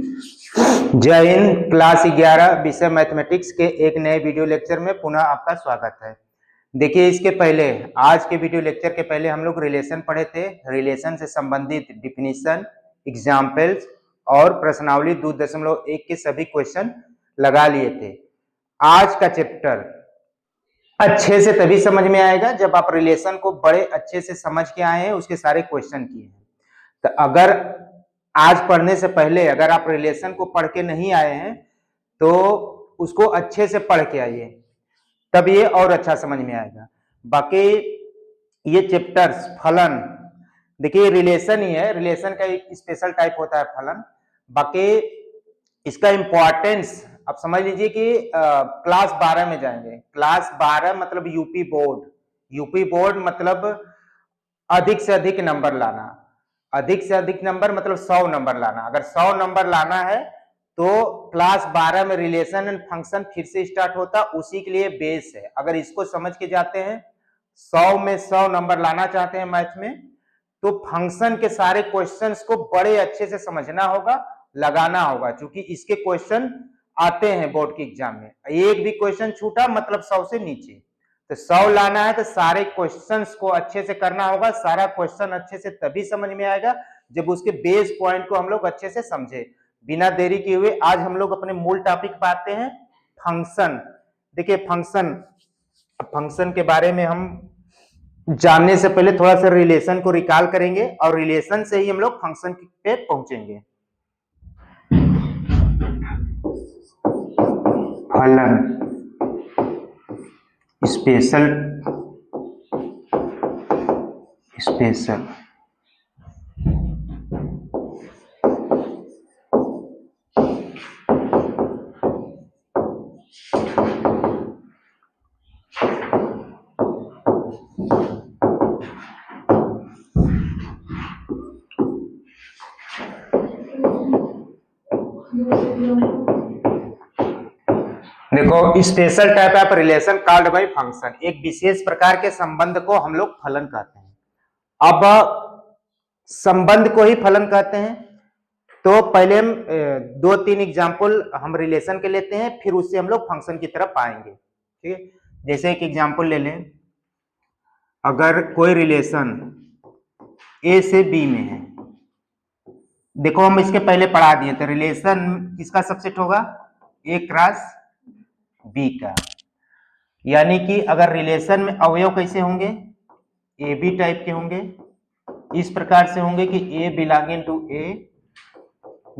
जय हिंद। क्लास 11 विषय मैथमेटिक्स के एक नए वीडियो लेक्चर में पुनः आपका स्वागत है। देखिए, इसके पहले आज के वीडियो लेक्चर के पहले हम लोग रिलेशन पढ़े थे। रिलेशन से संबंधित डिफिनीशन, एग्जाम्पल्स और प्रश्नावली 2.1 के सभी क्वेश्चन लगा लिए थे। आज का चैप्टर अच्छे से तभी समझ में आएगा जब आप रिलेशन को बड़े अच्छे से समझ के आए हैं, उसके सारे क्वेश्चन किए हैं। तो अगर आज पढ़ने से पहले अगर आप रिलेशन को पढ़ के नहीं आए हैं तो उसको अच्छे से पढ़ के आइए, तब ये और अच्छा समझ में आएगा। बाकी ये चैप्टर्स फलन, देखिए रिलेशन ही है, रिलेशन का एक स्पेशल टाइप होता है फलन। बाकी इसका इंपॉर्टेंस आप समझ लीजिए कि क्लास 12 में जाएंगे। क्लास 12 मतलब यूपी बोर्ड। यूपी बोर्ड मतलब अधिक से अधिक नंबर लाना। अधिक से अधिक नंबर मतलब 100 नंबर लाना। अगर 100 नंबर लाना है तो क्लास 12 में रिलेशन एंड फंक्शन फिर से स्टार्ट होता, उसी के लिए बेस है। अगर इसको समझ के जाते हैं, 100 में 100 नंबर लाना चाहते हैं मैथ में, तो फंक्शन के सारे क्वेश्चंस को बड़े अच्छे से समझना होगा, लगाना होगा, क्योंकि इसके क्वेश्चन आते हैं बोर्ड के एग्जाम में। एक भी क्वेश्चन छूटा मतलब 100 से नीचे। तो 100 लाना है तो सारे क्वेश्चंस को अच्छे से करना होगा। सारा क्वेश्चन अच्छे से तभी समझ में आएगा जब उसके बेस पॉइंट को हम लोग अच्छे से समझे। बिना देरी किए हुए आज हम लोग अपने मूल टॉपिक पे आते हैं, फंक्शन। देखिए फंक्शन के बारे में हम जानने से पहले थोड़ा सा रिलेशन को रिकॉल करेंगे और रिलेशन से ही हम लोग फंक्शन पे पहुंचेंगे। फलन स्पेशल देखो, special type of relation called by function. एक विशेष प्रकार के संबंध को हम लोग फलन कहते हैं। अब संबंध को ही फलन कहते हैं, तो पहले हम 2-3 एग्जाम्पल हम रिलेशन के लेते हैं, फिर उससे हम लोग फंक्शन की तरफ आएंगे। ठीक है, जैसे एक एग्जाम्पल ले लें। अगर कोई रिलेशन ए से बी में है, देखो हम इसके पहले पढ़ा दिए थे, रिलेशन किसका सबसेट होगा? ए क्रॉस बी का। यानी कि अगर रिलेशन में अवयव कैसे होंगे? ए बी टाइप के होंगे। इस प्रकार से होंगे कि A belonging to A,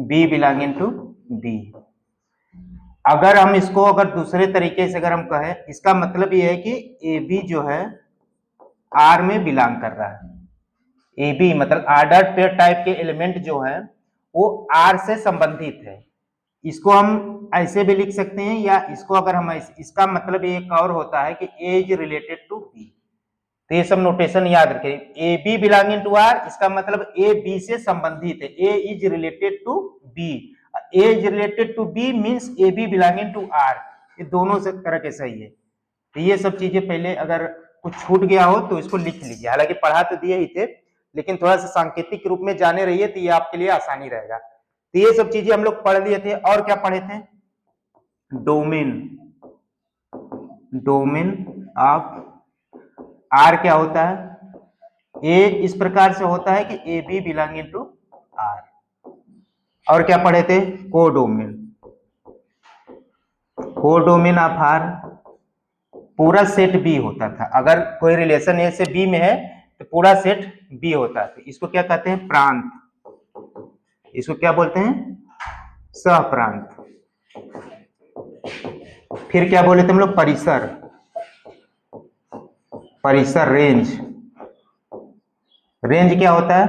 B belonging to B. अगर हम इसको अगर दूसरे तरीके से अगर हम कहें, इसका मतलब ये है कि ए बी जो है आर में बिलोंग कर रहा है। ए बी मतलब ऑर्डर पेयर टाइप के एलिमेंट जो है वो आर से संबंधित है। इसको हम ऐसे भी लिख सकते हैं, या इसको अगर हम इसका मतलब एक और होता है कि A is related to B. तो ये सब नोटेशन याद रखें। A B belonging to R, इसका मतलब ए बी से संबंधित है। A is related to B, A is related to B means A B belonging to R. ये दोनों से तरह के सही है। तो ये सब चीजें पहले अगर कुछ छूट गया हो तो इसको लिख लीजिए। हालांकि पढ़ा तो दिए ही थे, लेकिन थोड़ा सा सांकेतिक रूप में जाने रहिए तो ये आपके लिए आसानी रहेगा। तो ये सब चीजें हम लोग पढ़ लिए थे। और क्या पढ़े थे? डोमेन ऑफ आर क्या होता है? ए इस प्रकार से होता है कि A B belonging to R. और क्या पढ़े थे? कोडोमेन ऑफ आर पूरा सेट बी होता था। अगर कोई रिलेशन ए से बी में है तो पूरा सेट बी होता है। इसको क्या कहते हैं? प्रांत। इसको क्या बोलते हैं? सहप्रांत। फिर क्या बोले थे हम लोग? परिसर रेंज क्या होता है?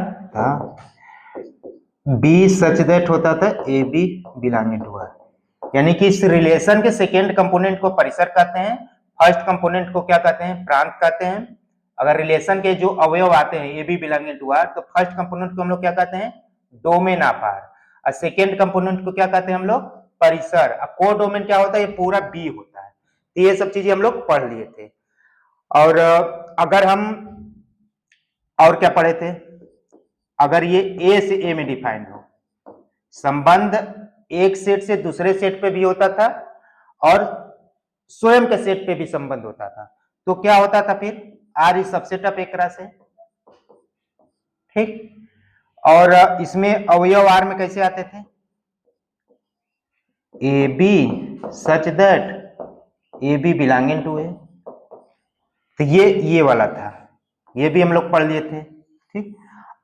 बी सच दैट होता था A B belonging to R. यानी कि इस रिलेशन के सेकेंड कंपोनेंट को परिसर कहते हैं, फर्स्ट कंपोनेंट को क्या कहते हैं? प्रांत कहते हैं। अगर रिलेशन के जो अवयव आते हैं A B belonging to R, तो फर्स्ट कंपोनेंट को हम लोग क्या कहते हैं? Domain of R. और सेकेंड कंपोनेंट को क्या कहते हैं हम लोग? परिसर। को डोमेन क्या होता है? ये पूरा बी होता है। तो ये सब चीजें हम लोग पढ़ लिए थे। और अगर हम और क्या पढ़े थे? अगर ये ए से ए में डिफाइंड हो, संबंध एक सेट से दूसरे सेट पे भी होता था और स्वयं के सेट पे भी संबंध होता था। तो क्या होता था फिर, आर इज सबसेट ऑफ एक राशि, ठीक। और इसमें अवयव आर में कैसे आते थे, A B such that A B belonging to A. तो ये वाला था, ये भी हम लोग पढ़ लिए थे, ठीक।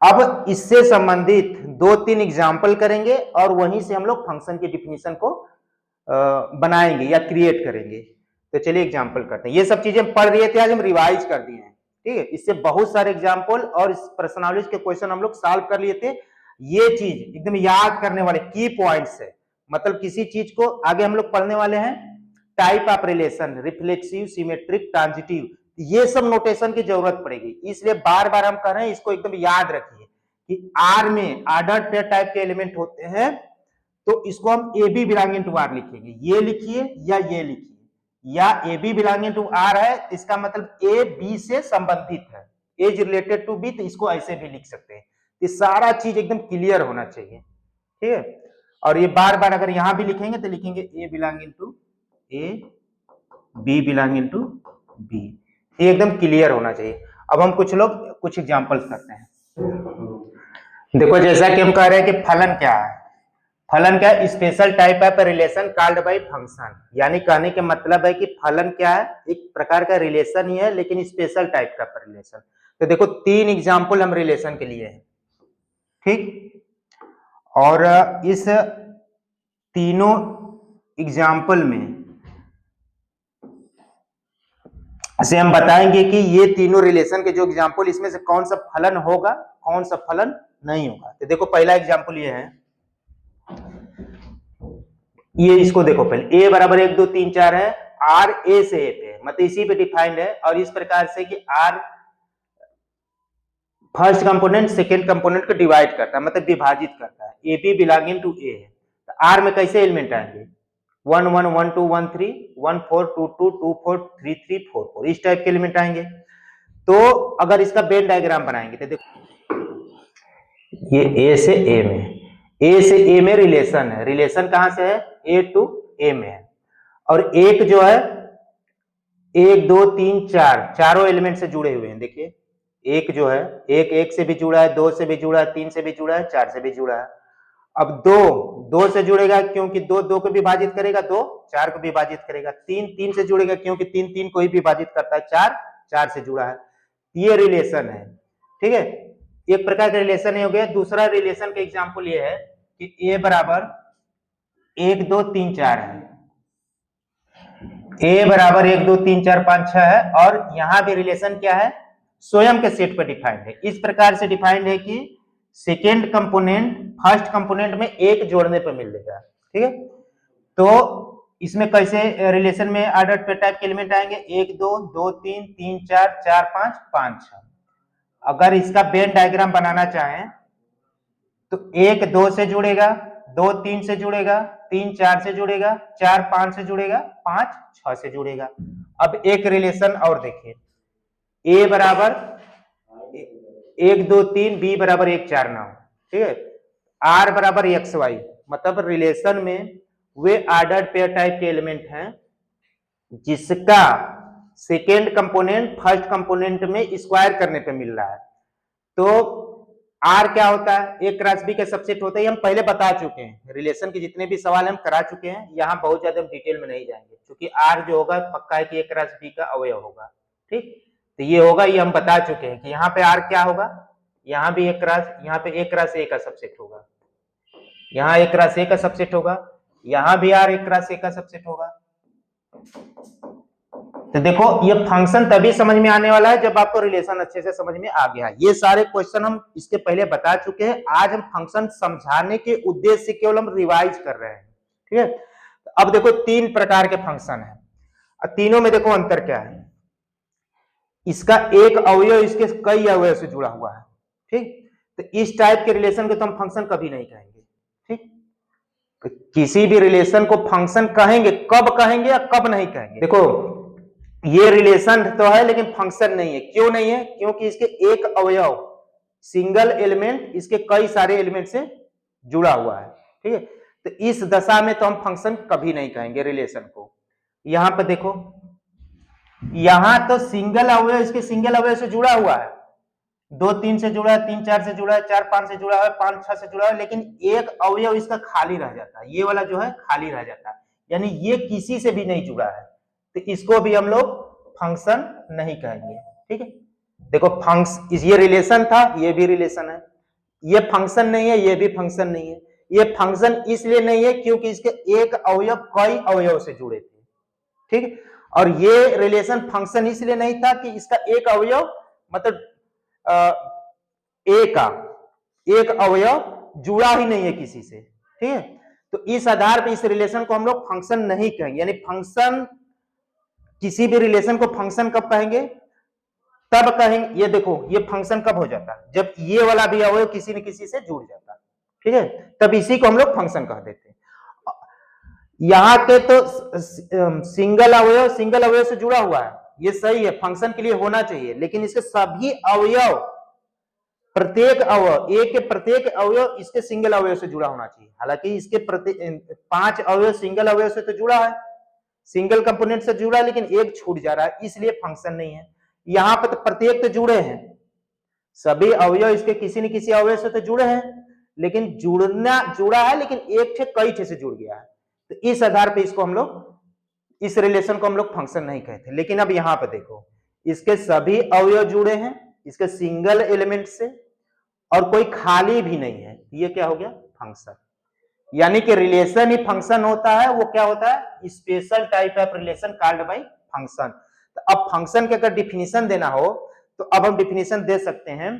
अब इससे संबंधित 2-3 एग्जाम्पल करेंगे और वहीं से हम लोग फंक्शन की डिफिनीशन को बनाएंगे या क्रिएट करेंगे। तो चलिए एग्जाम्पल करते हैं। ये सब चीजें पढ़ रहे थे, आज हम रिवाइज कर दिए हैं, ठीक है। इससे बहुत सारे एग्जाम्पल और इस पर्सनालिटी के क्वेश्चन हम लोग सॉल्व कर लिए थे। ये चीज एकदम याद करने वाले की पॉइंट्स है, मतलब किसी चीज को आगे हम लोग पढ़ने वाले हैं, type of relation, reflexive, symmetric, transitive, ये सब नोटेशन की जरूरत पड़ेगी। इसलिए बार बार हम कह रहे हैं इसको एकदम याद रखिए कि आर में ऑर्डर्ड पेयर टाइप के एलिमेंट होते हैं, तो इसको हम A B belonging to R लिखेंगे। ये लिखिए या ये लिखिए, या A B belonging to R है, इसका मतलब ए बी से संबंधित है, A is related to B, तो इसको ऐसे भी लिख सकते हैं। ये सारा चीज एकदम क्लियर होना चाहिए, ठीक है। और ये बार बार अगर यहां भी लिखेंगे तो लिखेंगे A belonging to A, B belonging to B, ये एकदम क्लियर होना चाहिए। अब हम कुछ एग्जांपल्स करते हैं। देखो जैसा कि हम कह रहे हैं कि फलन क्या है, फलन क्या है, special type of relation called by function. यानी कहने के मतलब है कि फलन क्या है, एक प्रकार का रिलेशन ही है लेकिन स्पेशल टाइप का रिलेशन। तो देखो 3 एग्जांपल हम रिलेशन के लिए हैं, ठीक। और इस तीनों एग्जाम्पल में से हम बताएंगे कि ये तीनों रिलेशन के जो एग्जाम्पल, इसमें से कौन सा फलन होगा, कौन सा फलन नहीं होगा। तो देखो पहला एग्जाम्पल ये है, ये इसको देखो पहले, a बराबर 1 2 3 4 है, r a से a पे, मतलब इसी पे डिफाइंड है। और इस प्रकार से कि r first component second component को डिवाइड करता है, मतलब विभाजित करता है। ए बी बिलोंगिंग टू ए है, तो आर में कैसे एलिमेंट आएंगे, 1 1 1 2 1 3 1 4 2 2 2 4 3 3 4 4, इस टाइप के एलिमेंट आएंगे। तो अगर इसका वेन डायग्राम बनाएंगे तो देखो ये ए से ए में, ए से ए में रिलेशन है, रिलेशन कहां से है, ए टू ए में है। और एक जो है 1 2 3 4 चारों एलिमेंट से जुड़े हुए हैं। देखिए एक जो है, एक से भी जुड़ा है, 2 से भी जुड़ा है, 3 से भी जुड़ा है, 4 से भी जुड़ा है। अब 2 से जुड़ेगा क्योंकि 2 को विभाजित करेगा, 2 4 को विभाजित करेगा। 3 से जुड़ेगा क्योंकि 3 को ही विभाजित करता है, 4 से जुड़ा है। ये रिलेशन है, ठीक है। एक प्रकार का रिलेशन हो गया। दूसरा रिलेशन का एग्जांपल ये है कि a बराबर 1 2 3 4 है, a बराबर 1 2 3 4 5 6 है। और यहां भी रिलेशन क्या है, स्वयं के सेट पर डिफाइंड है। इस प्रकार से डिफाइंड है कि सेकेंड कंपोनेंट फर्स्ट कंपोनेंट में 1 जोड़ने पर मिलेगा, ठीक है। तो इसमें कैसे रिलेशन में ऑर्डर पे टाइप के एलिमेंट आएंगे, 1 2 2 3 3 4 4 5 5 6। अगर इसका वेन डायग्राम बनाना चाहें तो 1 2 से जुड़ेगा, 2 3 से जुड़ेगा, 3 4 से जुड़ेगा, 4 5 से जुड़ेगा, 5 6 से जुड़ेगा। अब एक रिलेशन और देखिए, a बराबर 1 2 3, b बराबर 1 4 9, ठीक है। r बराबर xy, मतलब रिलेशन में वे ऑर्डर्ड पेयर टाइप के एलिमेंट हैं जिसका सेकेंड कंपोनेंट फर्स्ट कंपोनेंट में स्क्वायर करने पे मिल रहा है। तो r क्या होता है, a क्रॉस b का सबसेट होता है। हम पहले बता चुके हैं, रिलेशन के जितने भी सवाल हम करा चुके हैं, यहाँ बहुत ज्यादा हम डिटेल में नहीं जाएंगे क्योंकि r जो होगा पक्का है कि a क्रॉस b का अवयव होगा, ठीक। तो ये होगा, ये हम बता चुके हैं कि यहाँ पे r क्या होगा, यहाँ भी एक क्रॉस, यहाँ पे एक क्रॉस a का सबसेट होगा, यहाँ एक क्रॉस a का सबसेट होगा, यहाँ भी r एक क्रॉस a का सबसेट होगा। तो देखो ये फंक्शन तभी समझ में आने वाला है जब आपको रिलेशन अच्छे से समझ में आ गया। ये सारे क्वेश्चन हम इसके पहले बता चुके हैं, आज हम फंक्शन समझाने के उद्देश्य से केवल हम रिवाइज कर रहे हैं, ठीक है। अब देखो 3 प्रकार के फंक्शन है, तीनों में देखो अंतर क्या है। इसका एक अवयव इसके कई अवयव से जुड़ा हुआ है, ठीक। तो इस टाइप के रिलेशन को तो हम फंक्शन कभी नहीं कहेंगे, ठीक। तो किसी भी रिलेशन को फंक्शन कहेंगे, कब कहेंगे या कब नहीं कहेंगे। देखो ये रिलेशन तो है लेकिन फंक्शन नहीं है। क्यों नहीं है, क्योंकि इसके एक अवयव सिंगल एलिमेंट इसके कई सारे एलिमेंट से जुड़ा हुआ है, ठीक है। तो इस दशा में तो हम फंक्शन कभी नहीं कहेंगे रिलेशन को। यहां पर देखो, यहां तो सिंगल अवयव इसके सिंगल अवयव से जुड़ा हुआ है, 2 3 से जुड़ा है, 3 4 से जुड़ा है, 4 5 से जुड़ा है, 5 6 से जुड़ा है, लेकिन एक अवयव इसका खाली रह जाता है, ये वाला जो है खाली रह जाता है, यानी ये किसी से भी नहीं जुड़ा है, तो इसको भी हम लोग फंक्शन नहीं कहेंगे। ठीक है, देखो फंक्शन, ये रिलेशन था, ये भी रिलेशन है, ये फंक्शन नहीं है, ये भी फंक्शन नहीं है। ये फंक्शन इसलिए नहीं है क्योंकि इसके एक अवयव कई अवयव से जुड़े थे। ठीक है, और ये रिलेशन फंक्शन इसलिए नहीं था कि इसका एक अवयव मतलब एक अवयव जुड़ा ही नहीं है किसी से। ठीक है, तो इस आधार पर इस रिलेशन को हम लोग फंक्शन नहीं कहेंगे। यानी फंक्शन, किसी भी रिलेशन को फंक्शन कब कहेंगे, तब कहेंगे, ये देखो ये फंक्शन कब हो जाता है, जब ये वाला भी अवयव किसी न किसी से जुड़ जाता है। ठीक है, तब इसी को हम लोग फंक्शन कह देते हैं। यहां के तो सिंगल अवयव से जुड़ा हुआ है, ये सही है, फंक्शन के लिए होना चाहिए, लेकिन इसके सभी अवयव, प्रत्येक अवयव, एक के प्रत्येक अवयव इसके सिंगल अवयव से जुड़ा होना चाहिए। हालांकि इसके 5 अवयव सिंगल अवयव से तो जुड़ा है, सिंगल कंपोनेंट से जुड़ा है, लेकिन एक छूट जा रहा है, इसलिए फंक्शन नहीं है। यहां पर तो प्रत्येक तो जुड़े हैं, सभी अवयव इसके किसी न किसी अवयव से तो जुड़े हैं, लेकिन जुड़ा है, लेकिन एक ठे कई ठे से जुड़ गया है, तो इस आधार पे इसको हम लोग, इस रिलेशन को हम लोग फंक्शन नहीं कहते। लेकिन अब यहां पे देखो, इसके सभी अवयव जुड़े हैं इसके सिंगल एलिमेंट से, और कोई खाली भी नहीं है, ये क्या हो गया, फंक्शन। यानी कि रिलेशन ही फंक्शन होता है, वो क्या होता है, special type of relation called by function. तो अब फंक्शन के अगर डिफिनीशन देना हो तो अब हम डिफिनीशन दे सकते हैं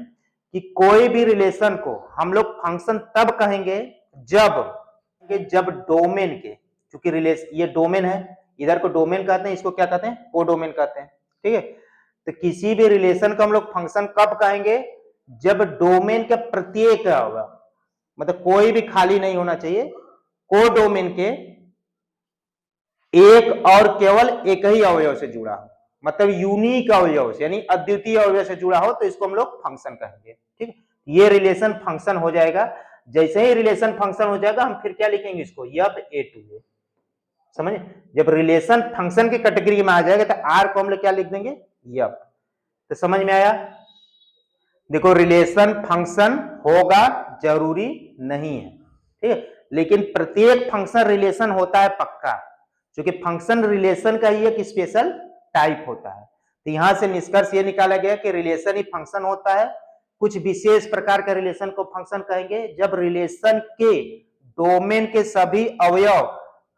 कि कोई भी रिलेशन को हम लोग फंक्शन तब कहेंगे जब डोमेन के, क्योंकि रिलेशन ये डोमेन है, इधर को डोमेन कहते हैं, इसको क्या कहते हैं, कोडोमेन कहते हैं। ठीक है, तो किसी भी रिलेशन को हम लोग फंक्शन कब कहेंगे, जब डोमेन के प्रत्येक अवयव, मतलब कोई भी खाली नहीं होना चाहिए, कोडोमेन के एक और केवल एक ही अवयव से जुड़ा हो, मतलब यूनिक अवयव से, यानी अद्वितीय अवयव से जुड़ा हो, तो इसको हम लोग फंक्शन कहेंगे। ठीक, ये रिलेशन फंक्शन हो जाएगा। जैसे ही रिलेशन फंक्शन हो जाएगा, हम फिर क्या लिखेंगे इसको, यप ए टू ए। समझे, जब रिलेशन फंक्शन की कैटेगरी में आ जाएगा तो आर को हम लोग क्या लिख देंगे, यप। तो समझ में आया। देखो, रिलेशन फंक्शन होगा जरूरी नहीं है, ठीक है, लेकिन प्रत्येक फंक्शन रिलेशन होता है पक्का, क्योंकि फंक्शन रिलेशन का ही एक स्पेशल टाइप होता है। तो यहां से निष्कर्ष ये निकाला गया कि रिलेशन ही फंक्शन होता है। कुछ विशेष प्रकार के रिलेशन को फंक्शन कहेंगे जब रिलेशन के डोमेन के सभी अवयव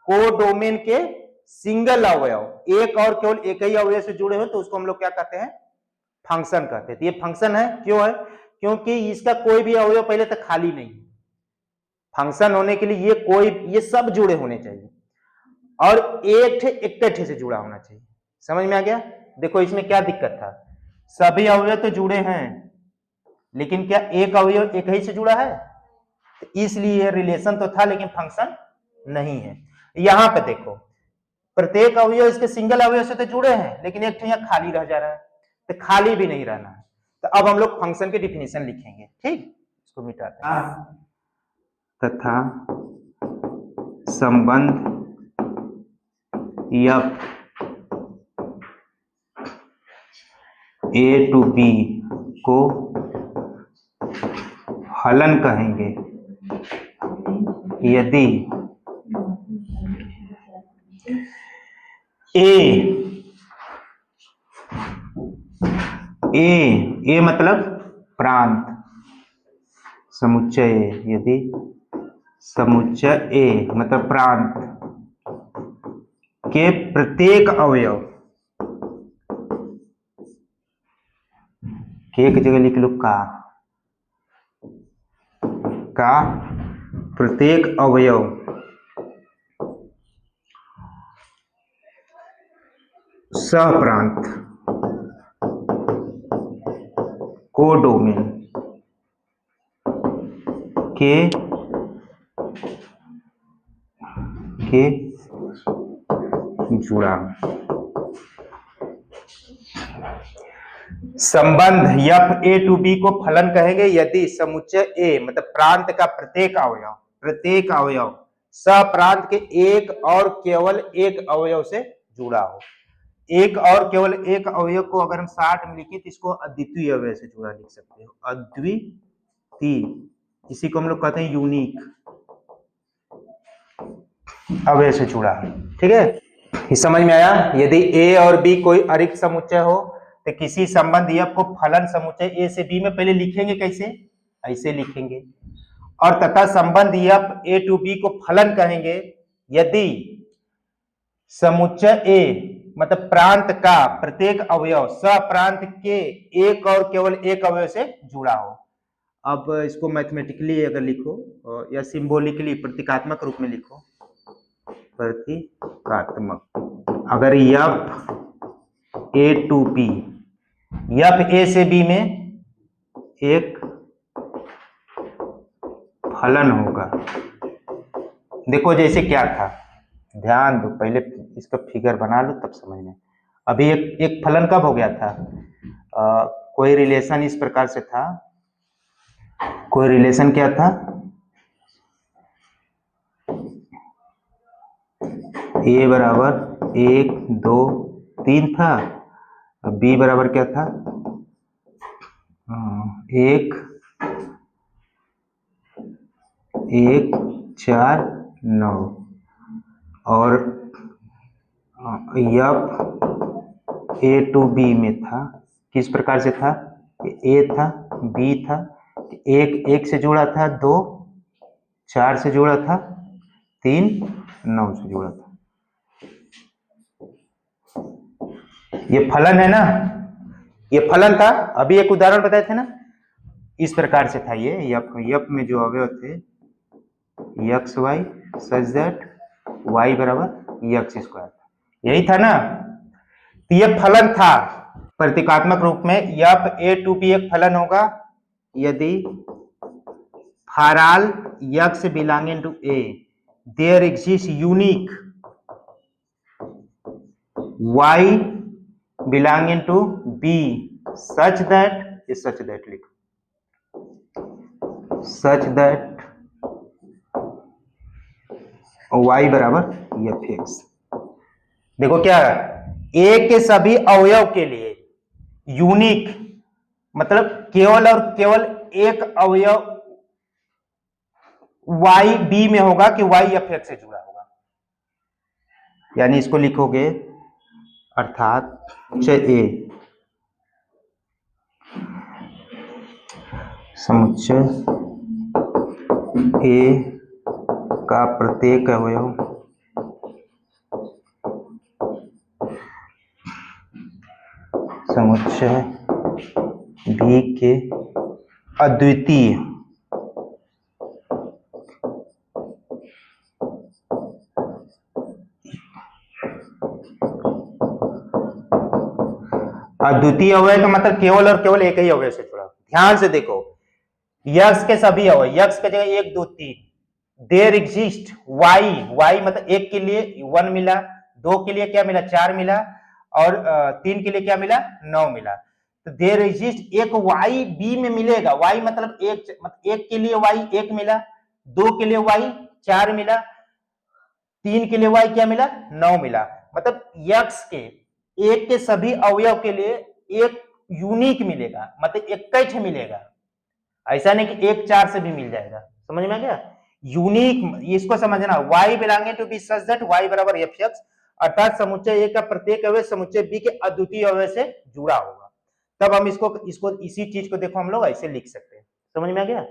कोडोमेन के सिंगल अवयव, एक और केवल एक ही अवयव से जुड़े हो, तो उसको हम लोग क्या कहते हैं, फंक्शन कहते हैं। ये फंक्शन है, क्यों है, क्योंकि इसका कोई भी अवयव पहले तक खाली नहीं है। फंक्शन होने के लिए ये सब जुड़े होने चाहिए, और एक ठे से जुड़ा होना चाहिए। समझ में आ गया। देखो, इसमें क्या दिक्कत था, सभी अवयव तो जुड़े हैं, लेकिन क्या एक अवयव एक ही से जुड़ा है, तो इसलिए रिलेशन तो था लेकिन फंक्शन नहीं है। यहां पे देखो, प्रत्येक अवयव इसके सिंगल अवयव से तो जुड़े हैं, लेकिन एक यहाँ खाली रह जा रहा है, तो खाली भी नहीं रहना है। तो अब हम लोग फंक्शन की डिफिनीशन लिखेंगे। ठीक, इसको मिटाते हैं। तथा संबंध यफ ए टू बी को फलन कहेंगे यदि ए मतलब प्रांत, समुच्चय यदि समुच्चय ए मतलब प्रांत के प्रत्येक अवयव के, एक जगह लिख लो का प्रत्येक अवयव सहप्रांत कोडोमेन के जुड़ा। संबंध एफ ए टू बी को फलन कहेंगे यदि समुच्चय ए मतलब प्रांत का प्रत्येक अवयव, प्रत्येक अवयव सप्रांत के एक और केवल एक अवयव से जुड़ा हो। एक और केवल एक अवयव को अगर हम 60 में लिखे तो इसको अद्वितीय अवयव से जुड़ा लिख सकते हो, अद्वितीय, इसी को हम लोग कहते हैं यूनिक अवयव से जुड़ा है। ठीक है, ये समझ में आया। यदि ए और बी कोई अरिक्त समुच्चय हो तो किसी संबंध एफ को फलन समुच्चय ए से बी में पहले लिखेंगे कैसे, ऐसे लिखेंगे, और तथा संबंध एफ ए टू बी को फलन कहेंगे यदि समुच्चय ए मतलब प्रांत का प्रत्येक अवयव सप्रांत के एक और केवल एक अवयव से जुड़ा हो। अब इसको मैथमेटिकली अगर लिखो या सिंबॉलिकली प्रतीकात्मक रूप में लिखो, प्रतीकात्मक, अगर F A to B, F A से बी में एक फलन होगा। देखो जैसे क्या था, ध्यान दो, पहले इसका फिगर बना लो तब समझ में। अभी एक फलन कब हो गया था, कोई रिलेशन इस प्रकार से था, कोई रिलेशन क्या था, ए बराबर 1 2 3 था, बी बराबर क्या था 1 1 4 9, और एफ ए टू बी में था, किस प्रकार से था, ए था बी था, एक से जुड़ा था, 2 4 से जुड़ा था, 3 9 से जुड़ा था। ये फलन है ना, ये फलन था। अभी एक उदाहरण बताए थे ना, इस प्रकार से था ये यफ में जो अवयव थे X Y such that y बराबर एक्स स्क्वायर, यही था ना। तो ये फलन था प्रतीकात्मक रूप में, एफ ए टू बी एक फलन होगा यदि for all x belonging to A there exist unique y belonging to B such that लिखो, सच दैट y बराबर एफ एक्स। देखो क्या है, ए के सभी अवयव के लिए यूनिक मतलब केवल और केवल एक अवयव y बी में होगा कि y एफ एक्स से जुड़ा होगा। यानी इसको लिखोगे अर्थात ए समुच्चय ए का प्रत्येक अवयव समुच्चय बी के अद्वितीय अवयव का मतलब केवल और केवल एक ही अवयव से जुड़ा। ध्यान से देखो, यक्स के सभी अवयव, यक्स के जगह 1 2 3, देयर एग्जिस्ट y मतलब एक के लिए 1 मिला, 2 के लिए क्या मिला 4 मिला, और 3 के लिए क्या मिला 9 मिला। तो देयर एग्जिस्ट एक y b में मिलेगा, y मतलब एक के लिए y 1 मिला, 2 के लिए y 4 मिला, 3 के लिए y क्या मिला 9 मिला। मतलब यक्स के एक के सभी अवयव के लिए एक यूनिक मिलेगा, मतलब एक मिलेगा, ऐसा नहीं कि 1 4 से भी मिल जाएगा। समझ में आ गया, यूनिक, इसको समझना, y belonging to B such that y बराबर एफ एक्स, अर्थात समुच्चय ए का प्रत्येक अवयव समुच्चय बी के अद्वितीय अवयव से जुड़ा होगा। तब हम इसको इसी चीज को देखो हम लोग ऐसे लिख सकते हैं। समझ में आ गया।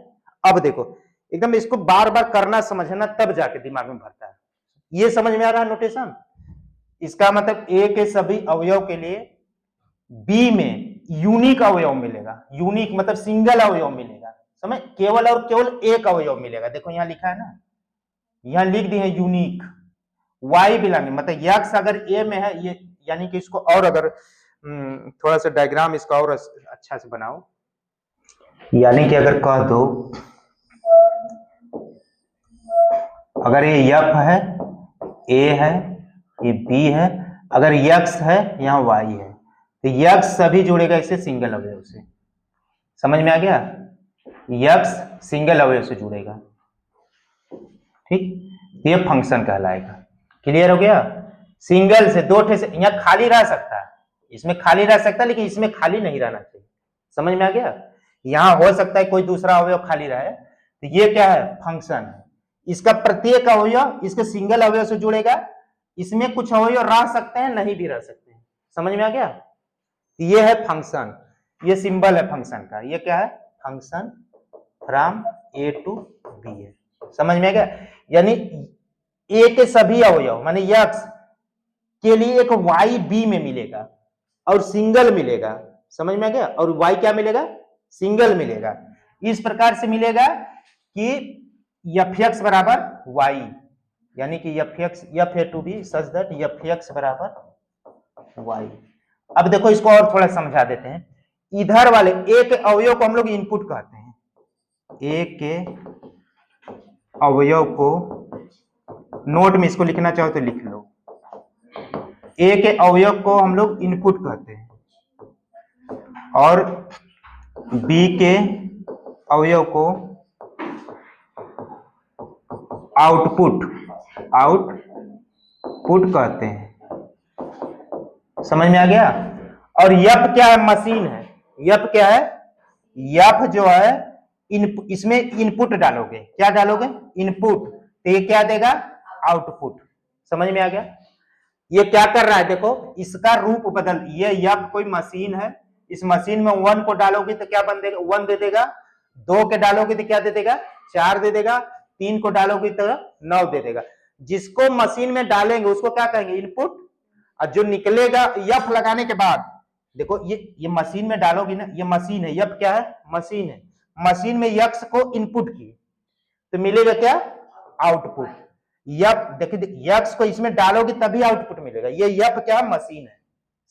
अब देखो एकदम इसको बार बार करना समझना, तब जाके दिमाग में भरता है। ये समझ में आ रहा है नोटेशन। इसका मतलब ए के सभी अवयव के लिए बी में यूनिक अवयव मिलेगा, यूनिक मतलब सिंगल अवयव मिलेगा, समझ, केवल और केवल एक अवयव मिलेगा। देखो यहां लिखा है ना, यहां लिख दिए यूनिक y बिलोंगिंग, मतलब यक्स अगर ए में है, ये यानी कि इसको और अगर थोड़ा सा डायग्राम इसका और अच्छा से बनाओ, यानी कि अगर कह दो अगर ये यफ है, ए है, ये बी है, अगर यक्स है यहाँ y है, तो यक्स सभी जुड़ेगा इसे सिंगल अवयव से। समझ में आ गया, यक्स सिंगल अवयव से जुड़ेगा। ठीक, ये फंक्शन कहलाएगा। क्लियर हो गया। सिंगल से दो ठे से यहाँ खाली रह सकता है, इसमें खाली रह सकता है, लेकिन इसमें खाली नहीं रहना चाहिए। समझ में आ गया। यहाँ हो सकता है कोई दूसरा अवयव खाली रहे, तो ये क्या है, फंक्शन है। इसका प्रत्येक अवयव इसके सिंगल अवयव से जुड़ेगा, इसमें कुछ अवयव रह सकते हैं, नहीं भी रह सकते हैं। समझ में आ गया। ये है फंक्शन, ये सिंबल है फंक्शन का। ये क्या है, function from A to B है। समझ में आ गया। यानी ए के सभी अवयव माने एक्स के लिए एक वाई बी में मिलेगा और सिंगल मिलेगा। समझ में आ गया। और वाई क्या मिलेगा, सिंगल मिलेगा। इस प्रकार से मिलेगा कि एफ एक्स बराबर वाई, यानी कि f x f A to B such that f x बराबर वाई। अब देखो इसको और थोड़ा समझा देते हैं। इधर वाले ए के अवयव को हम लोग इनपुट कहते हैं। ए के अवयव को नोट में इसको लिखना चाहो तो लिख लो। ए के अवयव को हम लोग इनपुट कहते हैं और बी के अवयव को आउटपुट कहते हैं। समझ में आ गया। और यप क्या है, मशीन है। यप क्या है, यप जो है इसमें इनपुट डालोगे, क्या डालोगे, इनपुट, तो ये क्या देगा, आउटपुट। समझ में आ गया। ये क्या कर रहा है, देखो इसका रूप बदल, ये यप कोई मशीन है, इस मशीन में 1 को डालोगे तो क्या बन देगा, 1 दे देगा। 2 के डालोगे तो क्या दे देगा, 4 दे देगा। 3 को डालोगे तो 9 दे देगा। जिसको मशीन में डालेंगे उसको क्या कहेंगे, इनपुट। और जो निकलेगा यफ लगाने के बाद, देखो ये मशीन में डालोगे ना, ये मशीन है, यफ क्या है, मशीन है। मशीन में यक्स को इनपुट किए तो मिलेगा क्या, आउटपुट। यप देखिए, यक्स को इसमें डालोगे तभी आउटपुट मिलेगा। ये यप क्या, मशीन है।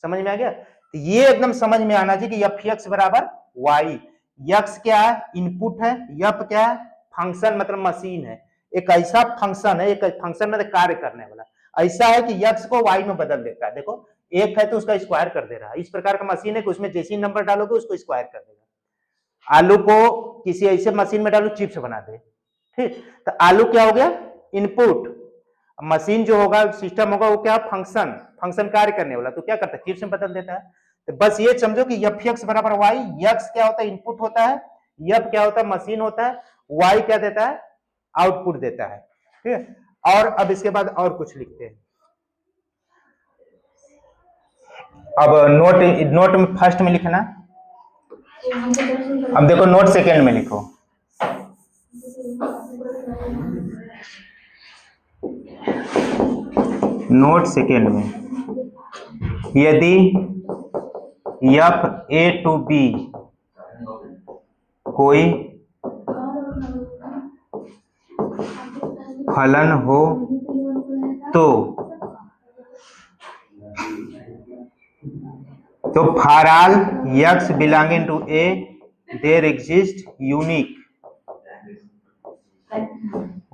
समझ में आ गया। तो ये एकदम समझ में आना चाहिए कि यफ एक्स बराबर वाई। यक्स क्या है, इनपुट है। यप क्या है, फंक्शन मतलब मशीन है। एक ऐसा फंक्शन है, एक फंक्शन में कार्य करने वाला ऐसा है कि यक्स को वाई में बदल देता है। देखो एक है तो उसका स्क्वायर कर दे रहा है। इस प्रकार का मशीन है कि उसमें जैसे ही नंबर डालोगे उसको स्क्वायर कर देगा। आलू को किसी ऐसे मशीन में डालो चिप्स बना दे, ठीक। तो आलू क्या हो गया, इनपुट। मशीन जो होगा, सिस्टम होगा, वो क्या, फंक्शन कार्य करने वाला, तो क्या करता है, चिप्स में बदल देता है। तो बस ये समझो कि एफ एक्स बराबर वाई। एक्स क्या होता है, इनपुट होता है। एफ क्या होता है, मशीन होता है। वाई क्या देता है, आउटपुट देता है, ठीक है। और अब इसके बाद और कुछ लिखते हैं। अब नोट में फर्स्ट में लिखना। अब देखो नोट सेकेंड में लिखो। नोट सेकेंड में, यदि एफ ए टू बी कोई फलन हो तो for all x belonging to A there exist unique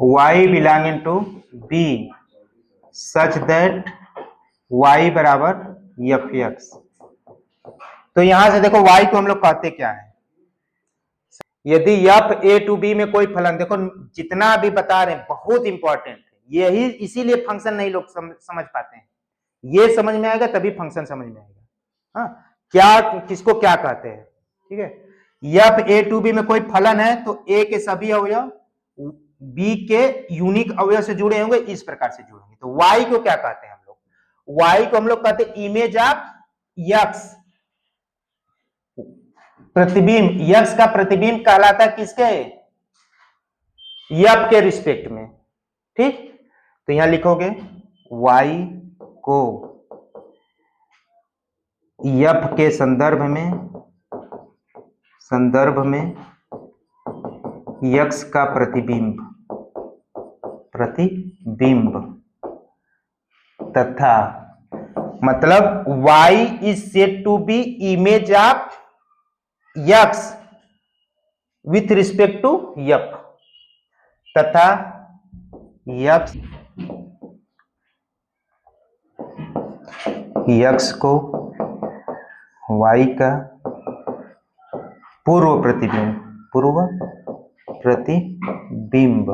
y belonging to B such that y बराबर एफ एक्स। तो यहां से देखो y को हम लोग कहते क्या है, यदि एफ ए टू बी में कोई फलन, देखो जितना भी बता रहे हैं बहुत इंपॉर्टेंट है, यही इसीलिए फंक्शन नहीं लोग समझ पाते हैं। ये समझ में आएगा तभी फंक्शन समझ में आएगा। हाँ, क्या किसको क्या कहते हैं, ठीक है। एफ ए टू बी में कोई फलन है तो ए के सभी अवयव बी के यूनिक अवयव से जुड़े होंगे, इस प्रकार से जुड़ेंगे। तो y को क्या कहते हैं हम लोग, y को हम लोग कहते हैं इमेज ऑफ एक्स, प्रतिबिंब। यक्स का प्रतिबिंब कहलाता है किसके, यप के रिस्पेक्ट में, ठीक। तो यहां लिखोगे y को यप के संदर्भ में यक्स का प्रतिबिंब तथा, मतलब y is said to be image of x with respect to f, तथा x को y का पूर्व प्रतिबिंब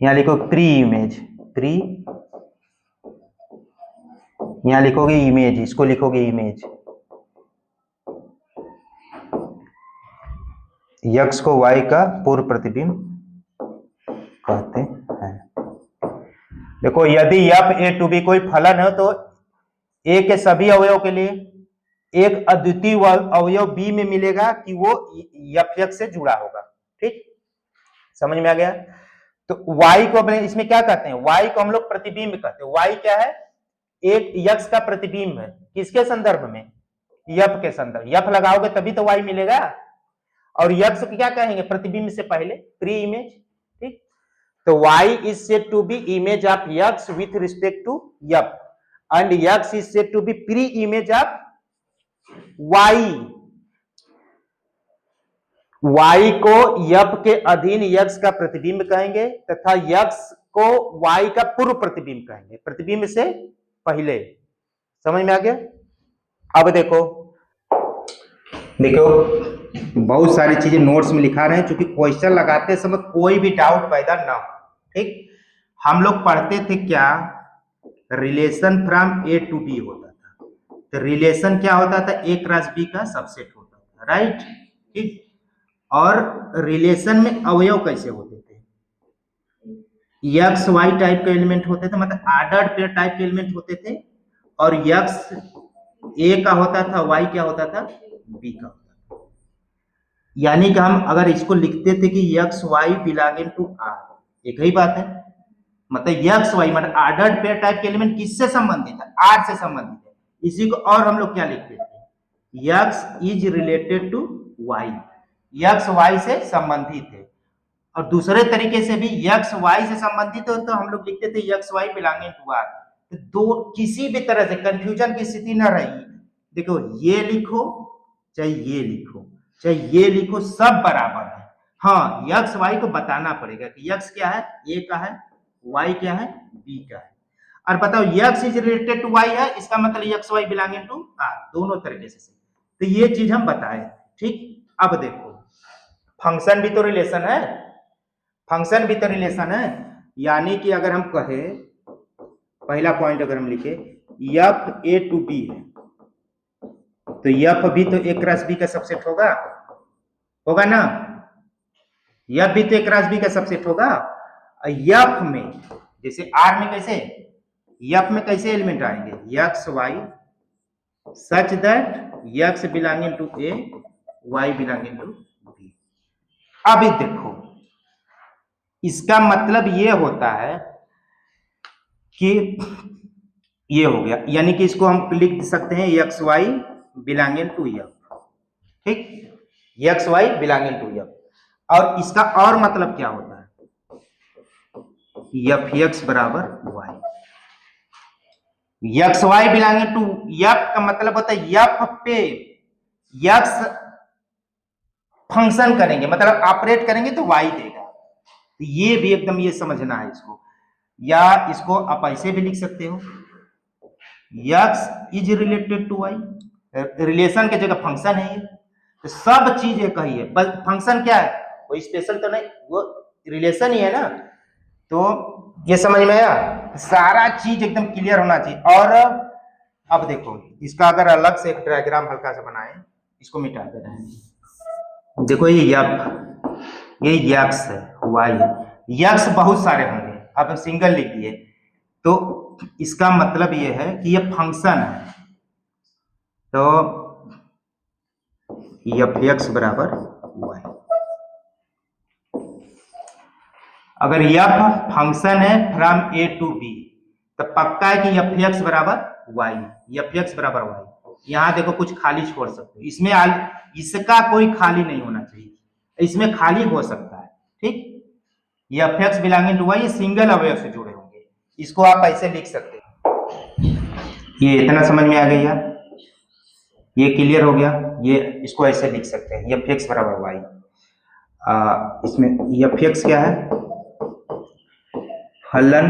यहाँ लिखो प्री इमेज, प्री, यहाँ लिखोगे इमेज, इसको लिखोगे इमेज, यक्स को वाई का पूर्व प्रतिबिंब कहते हैं। देखो यदि एफ ए टू बी कोई फलन है तो ए के सभी अवयव के लिए एक अद्वितीय अवयव बी में मिलेगा कि वो एफ एक्स से जुड़ा होगा। ठीक, समझ में आ गया। तो वाई को अपने इसमें क्या कहते हैं, वाई को हम लोग प्रतिबिंब कहते हैं। वाई क्या है, एक यक्स का प्रतिबिंब है, किसके संदर्भ में, यफ के संदर्भ, यफ लगाओगे तभी तो वाई मिलेगा। और यक्स क्या कहेंगे, प्रतिबिंब से पहले प्री इमेज। ठीक, तो y is said to be image of x with respect to f and x is said to be pre image of y. Y को यफ के अधीन यक्स का प्रतिबिंब कहेंगे तथा यक्स को वाई का पूर्व प्रतिबिंब कहेंगे, प्रतिबिंब से पहले। समझ में आ गया। अब देखो बहुत सारी चीजें नोट्स में लिखा रहे हैं क्योंकि क्वेश्चन लगाते समय कोई भी डाउट पैदा ना हो। ठीक, हम लोग पढ़ते थे क्या, relation from A to B होता था। तो रिलेशन क्या होता था, ए क्रॉस बी का सबसेट होता था, राइट। ठीक, और रिलेशन में अवयव कैसे होते थे, यक्स वाई टाइप के एलिमेंट होते थे, मतलब आर्डर्ड पेयर टाइप के एलिमेंट होते थे। और यक्स ए का होता था, वाई क्या होता था, बी का होता था। यानी कि हम अगर इसको लिखते थे कि x Y belonging to R, एक ही बात है। मतलब यक्स वाई मतलब आर्डर्ड पेयर टाइप के एलिमेंट किससे संबंधित है, आर से संबंधित है। इसी को और हम लोग क्या लिखते थे, x is related to y, x y से संबंधित है। और दूसरे तरीके से भी यक्स वाई से संबंधित हो तो हम लोग लिखते थे x Y belonging to R. तो दो किसी भी तरह से कंफ्यूजन की स्थिति न रही। देखो ये लिखो चाहे ये लिखो चाहे ये लिखो, सब बराबर है। हाँ, यक्स वाई को बताना पड़ेगा कि यक्स क्या है, ए का है, वाई क्या है, बी का है। और बताओ x is related to y है, इसका मतलब x Y belonging to R, दोनों तरीके से। तो ये चीज हम बताए। ठीक, अब देखो फंक्शन भी तो रिलेशन है, फंक्शन भी तो रिलेशन है। यानी कि अगर हम कहे, पहला पॉइंट अगर हम लिखे एफ ए टू बी है तो एफ भी तो ए क्रॉस बी का सबसेट होगा, होगा ना। एफ भी तो ए क्रॉस बी का सबसेट होगा। एफ में जैसे आर में कैसे, एफ में कैसे एलिमेंट आएंगे, x y such that x belonging to A, y belonging to B. अभी देखो इसका मतलब ये होता है कि ये हो गया, यानी कि इसको हम लिख सकते हैं X Y belonging to F. ठीक, X Y belonging to F. और इसका और मतलब क्या होता है, एफ एक्स बराबर Y. X Y belonging to F का मतलब होता है एफ पे यक्स फंक्शन करेंगे, मतलब ऑपरेट करेंगे तो वाई देगा। तो ये भी एकदम ये समझना है इसको, या इसको आप ऐसे भी लिख सकते हो, x is related to y, relation के जगह फंक्शन है ये। तो सब चीज एक ही है, बस फंक्शन क्या है, कोई स्पेशल तो नहीं, वो रिलेशन ही है ना। तो ये समझ में आया, सारा चीज एकदम क्लियर होना चाहिए। और अब देखो इसका अगर अलग से एक डायग्राम हल्का सा बनाए, इसको मिटा दे रहे हैं। देखो ये यक्स है, वाई है, यक्स बहुत सारे होंगे, अब सिंगल लिख दिए तो इसका मतलब ये है कि ये फंक्शन है। तो एफ एक्स बराबर वाई, अगर एफ फंक्शन है फ्रॉम ए टू बी तो पक्का है कि एफ एक्स बराबर वाई, एफ एक्स बराबर वाई। यहां देखो कुछ खाली छोड़ सकते हो, इसमें इसका कोई खाली नहीं होना चाहिए, इसमें खाली हो सकता है। ठीक, f x belonging to y, ये सिंगल अवयव से जुड़े होंगे, इसको आप ऐसे लिख सकते हो। ये इतना समझ में आ गया, ये क्लियर हो गया। ये इसको ऐसे लिख सकते हैं, एफ एक्स बराबर वाई। इसमें एफ एक्स क्या है, फलन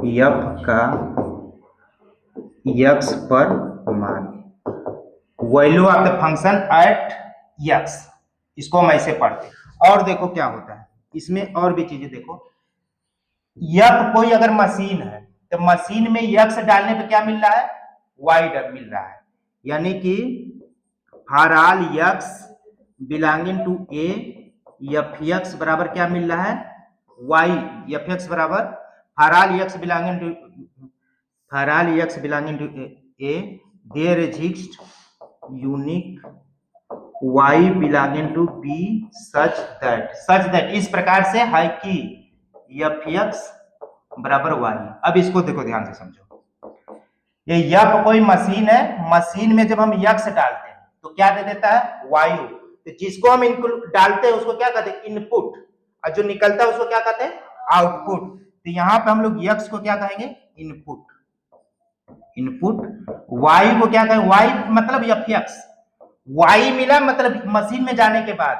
एफ का एक्स पर मान, value of the function at x, इसको हम ऐसे पढ़ते हैं। और देखो क्या होता है, इसमें और भी चीजें देखो, यक कोई अगर मशीन है तो मशीन में यक्स डालने पे क्या मिल रहा है, वाई मिल रहा है, यानी कि for all x belonging to A f x बराबर क्या मिल रहा है, वाई। एफ एक्स बराबर for all x belonging to A there exist unique y belonging to b such that इस प्रकार से है कि fx बराबर y। अब इसको देखो ध्यान से समझो, ये यप कोई मशीन है, मशीन में जब हम यक्स डालते हैं तो क्या दे देता है, वायु। तो जिसको हम डालते हैं उसको क्या कहते हैं, इनपुट, और जो निकलता है उसको क्या कहते हैं, आउटपुट। तो यहाँ पे हम लोग यक्स को क्या कहेंगे, इनपुट। वायु को क्या कहें, वाई मतलब fx, वाई मिला मतलब मशीन में जाने के बाद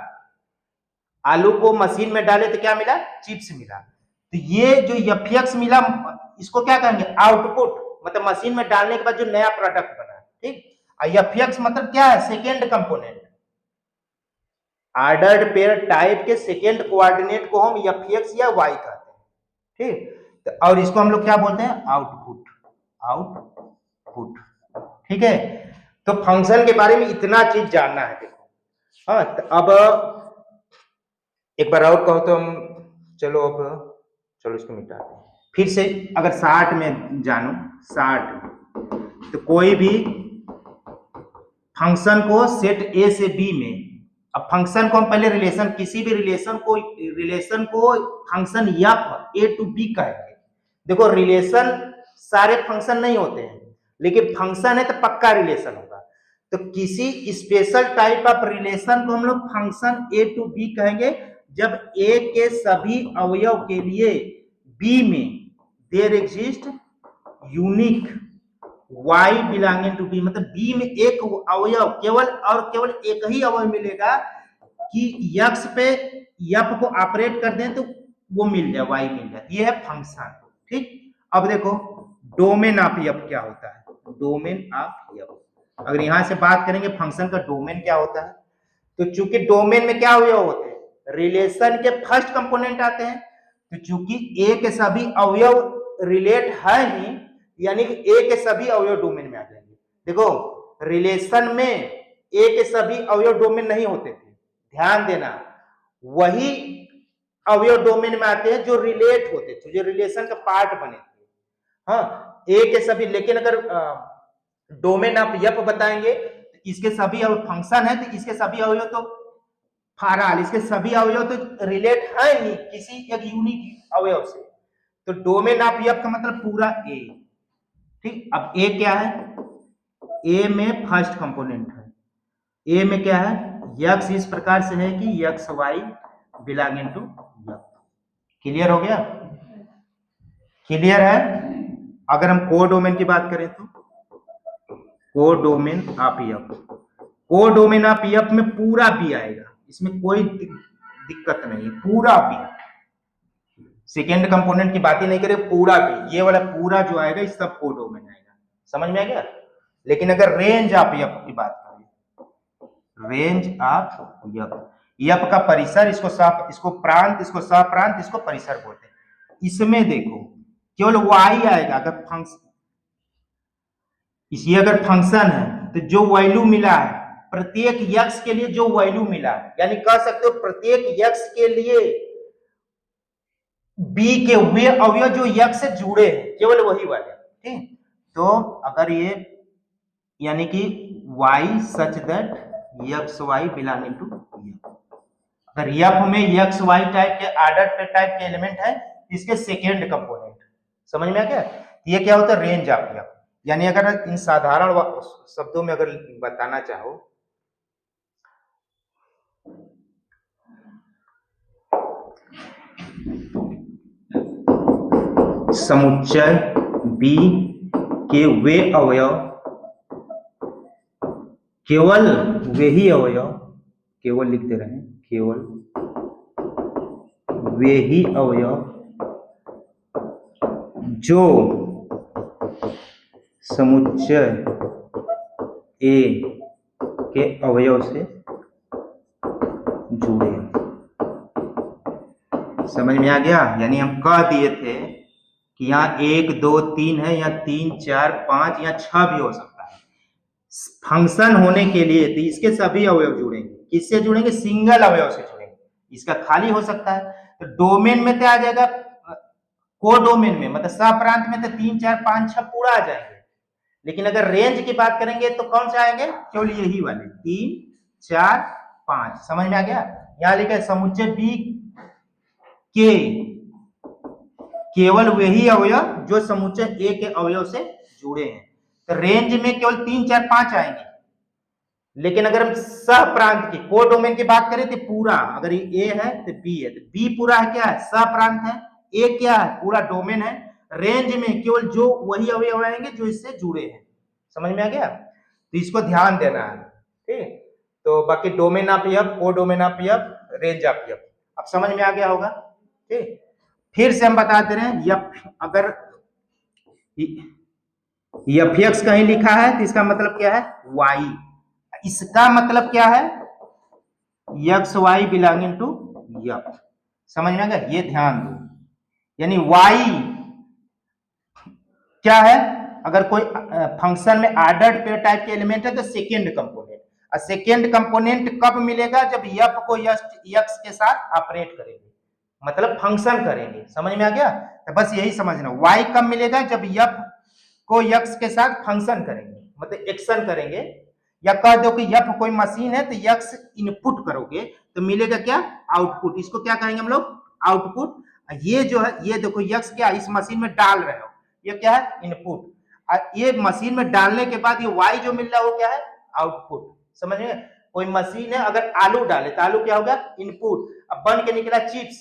आलू को मशीन में डाले तो क्या मिला, चिप्स मिला। तो ये जो एफएक्स मिला इसको क्या कहेंगे, आउटपुट, मतलब मशीन में डालने के बाद जो नया प्रोडक्ट बना, ठीक। एफएक्स मतलब क्या है, second component, ordered pair type के सेकेंड कोऑर्डिनेट को हम एफएक्स या वाई कहते हैं, ठीक। तो और इसको हम लोग क्या बोलते हैं, आउटपुट। ठीक है, तो फंक्शन के बारे में इतना चीज जानना है देखो। हाँ, तो अब एक बार और कहो तो हम चलो इसको मिटाते हैं फिर से। अगर 60 में जानो, 60 तो कोई भी फंक्शन को सेट ए से बी में, अब फंक्शन को हम पहले रिलेशन, किसी भी रिलेशन को function f A to B कहेंगे। देखो रिलेशन सारे फंक्शन नहीं होते हैं, लेकिन फंक्शन है तो पक्का रिलेशन होगा। तो किसी स्पेशल टाइप ऑफ रिलेशन को हम लोग फंक्शन ए टू बी कहेंगे जब ए के सभी अवयव के लिए बी में there exist unique y belonging to B, मतलब बी में एक अवयव केवल एक ही अवयव मिलेगा कि यक्स पे यप को ऑपरेट कर दें तो वो मिल जाए, वाई मिल जाए। ये है फंक्शन, ठीक। अब देखो डोमेन ऑफ एफ क्या होता है, डोमेन ऑफ एफ। अगर यहां से बात करेंगे फंक्शन का डोमेन क्या होता है, तो चूंकि डोमेन में क्या अवयव होते हैं, रिलेशन के फर्स्ट कंपोनेंट आते हैं, तो चूंकि ए के सभी अवयव रिलेट है ही, यानी कि ए के सभी अवयव डोमेन में आ जाएंगे। देखो रिलेशन में ए के सभी अवयव डोमेन नहीं होते थे, ध्यान देना, वही अवयव डोमेन में आते हैं जो रिलेट होते थे, जो रिलेशन का पार्ट बने थे। हाँ, ए के सभी, लेकिन अगर डोमेन ऑफ एफ बताएंगे तो इसके सभी फंक्शन है तो इसके सभी अवयव तो फाराल, इसके सभी अवयव तो रिलेट है नहीं किसी एक यूनिक अवयव से। तो डोमेन ऑफ एफ का मतलब पूरा ए, ठीक। अब ए क्या है, ए में फर्स्ट कंपोनेंट है, ए में क्या है, यक्स इस प्रकार से है कि x Y belonging to f. Clear हो गया, क्लियर है। अगर हम को डोमेन की बात करें तो codomain of F, codomain of F में पूरा बी आएगा, इसमें कोई दिक्कत नहीं है, पूरा बी, सेकेंड कंपोनेंट की बात ही नहीं करें, पूरा बी, ये वाला पूरा जो आएगा इस सब कोडोमेन आएगा, समझ में आ गया। लेकिन अगर रेंज ऑफ एफ की बात करें, रेंज ऑफ एफ का परिसर, इसको प्रांत, इसको सप्रांत, इसको परिसर बोलते हैं। इसमें देखो केवल वाई आएगा, अगर फंक्शन, इसी अगर फंक्शन है तो जो वैल्यू मिला है प्रत्येक यक्स के लिए, जो वैल्यू मिला है, यानी कह सकते हो प्रत्येक यक्स के लिए बी के वे अवयव जो यक्स से जुड़े हैं केवल वही वाले, ठीक। तो अगर ये यानी कि y such that x Y belonging to f, अगर एफ में यक्स वाई टाइप के ऑर्डर पे टाइप के एलिमेंट है, इसके सेकेंड कंपोनेंट, समझ में आ गया। ये क्या होता है, रेंज ऑफ एफ। यानी अगर इन साधारण शब्दों में अगर बताना चाहो, समुच्चय बी के वे अवयव, केवल वे ही अवयव, केवल लिखते रहे, केवल वे ही अवयव जो समुच्चय ए के अवयव से जुड़े, समझ में आ गया। यानी हम कह दिए थे कि यहाँ 1 2 3 है, यहाँ 3 4 5, यहाँ 6 भी हो सकता है। फंक्शन होने के लिए तो इसके सभी अवयव जुड़ेंगे। किससे जुड़ेंगे? सिंगल अवयव से जुड़ेंगे। इसका खाली हो सकता है तो डोमेन में क्या आ जाएगा? कोडोमेन में, मतलब सप्रांत में तो 3 4 5 6 पूरा आ जाएंगे। लेकिन अगर रेंज की बात करेंगे तो कौन से आएंगे? केवल यही वाले 3 4 5। समझ में आ गया। यहां लिखा है समुच्चय बी के केवल वही अवयव जो समुच्चय ए के अवयव से जुड़े हैं। तो रेंज में केवल 3 4 5 आएंगे। लेकिन अगर हम सहप्रांत की कोडोमेन की बात करें तो पूरा, अगर ये ए है तो बी है, तो बी पूरा है, क्या है? सहप्रांत है। ए क्या है? पूरा डोमेन है। रेंज में केवल जो वही अवयव आएंगे जो इससे जुड़े हैं। समझ में आ गया। तो इसको ध्यान देना है, ठीक। तो बाकी domain of F, codomain of F, range of F अब समझ में आ गया होगा, ठीक। फिर से हम बताते रहे, एफ अगर एफ एक्स कहीं लिखा है तो इसका मतलब क्या है? वाई। इसका मतलब क्या है? X y belonging to f. समझ में आ गया। ये ध्यान दो, यानी वाई क्या है? अगर कोई फंक्शन में ऑर्डर्ड पेयर टाइप के एलिमेंट है तो सेकेंड कंपोनेंट। और सेकेंड कंपोनेंट कब मिलेगा? जब एफ को एक्स के साथ ऑपरेट करेंगे, मतलब फंक्शन करेंगे। समझ में आ गया। तो बस यही समझना, वाई कब मिलेगा? जब एफ को एक्स के साथ फंक्शन करेंगे, मतलब एक्शन करेंगे। या कह दो कि एफ कोई मशीन है तो एक्स इनपुट करोगे तो मिलेगा क्या? आउटपुट। इसको क्या कहेंगे हम लोग? आउटपुट। ये जो है, ये देखो एक्स क्या इस मशीन में डाल रहे हो, ये क्या है? इनपुट। और ये मशीन में डालने के बाद ये वाई जो मिल रहा है वो क्या है? आउटपुट। समझ में? कोई मशीन है, अगर आलू डाले तो आलू क्या होगा? इनपुट। अब बन के निकला चिप्स,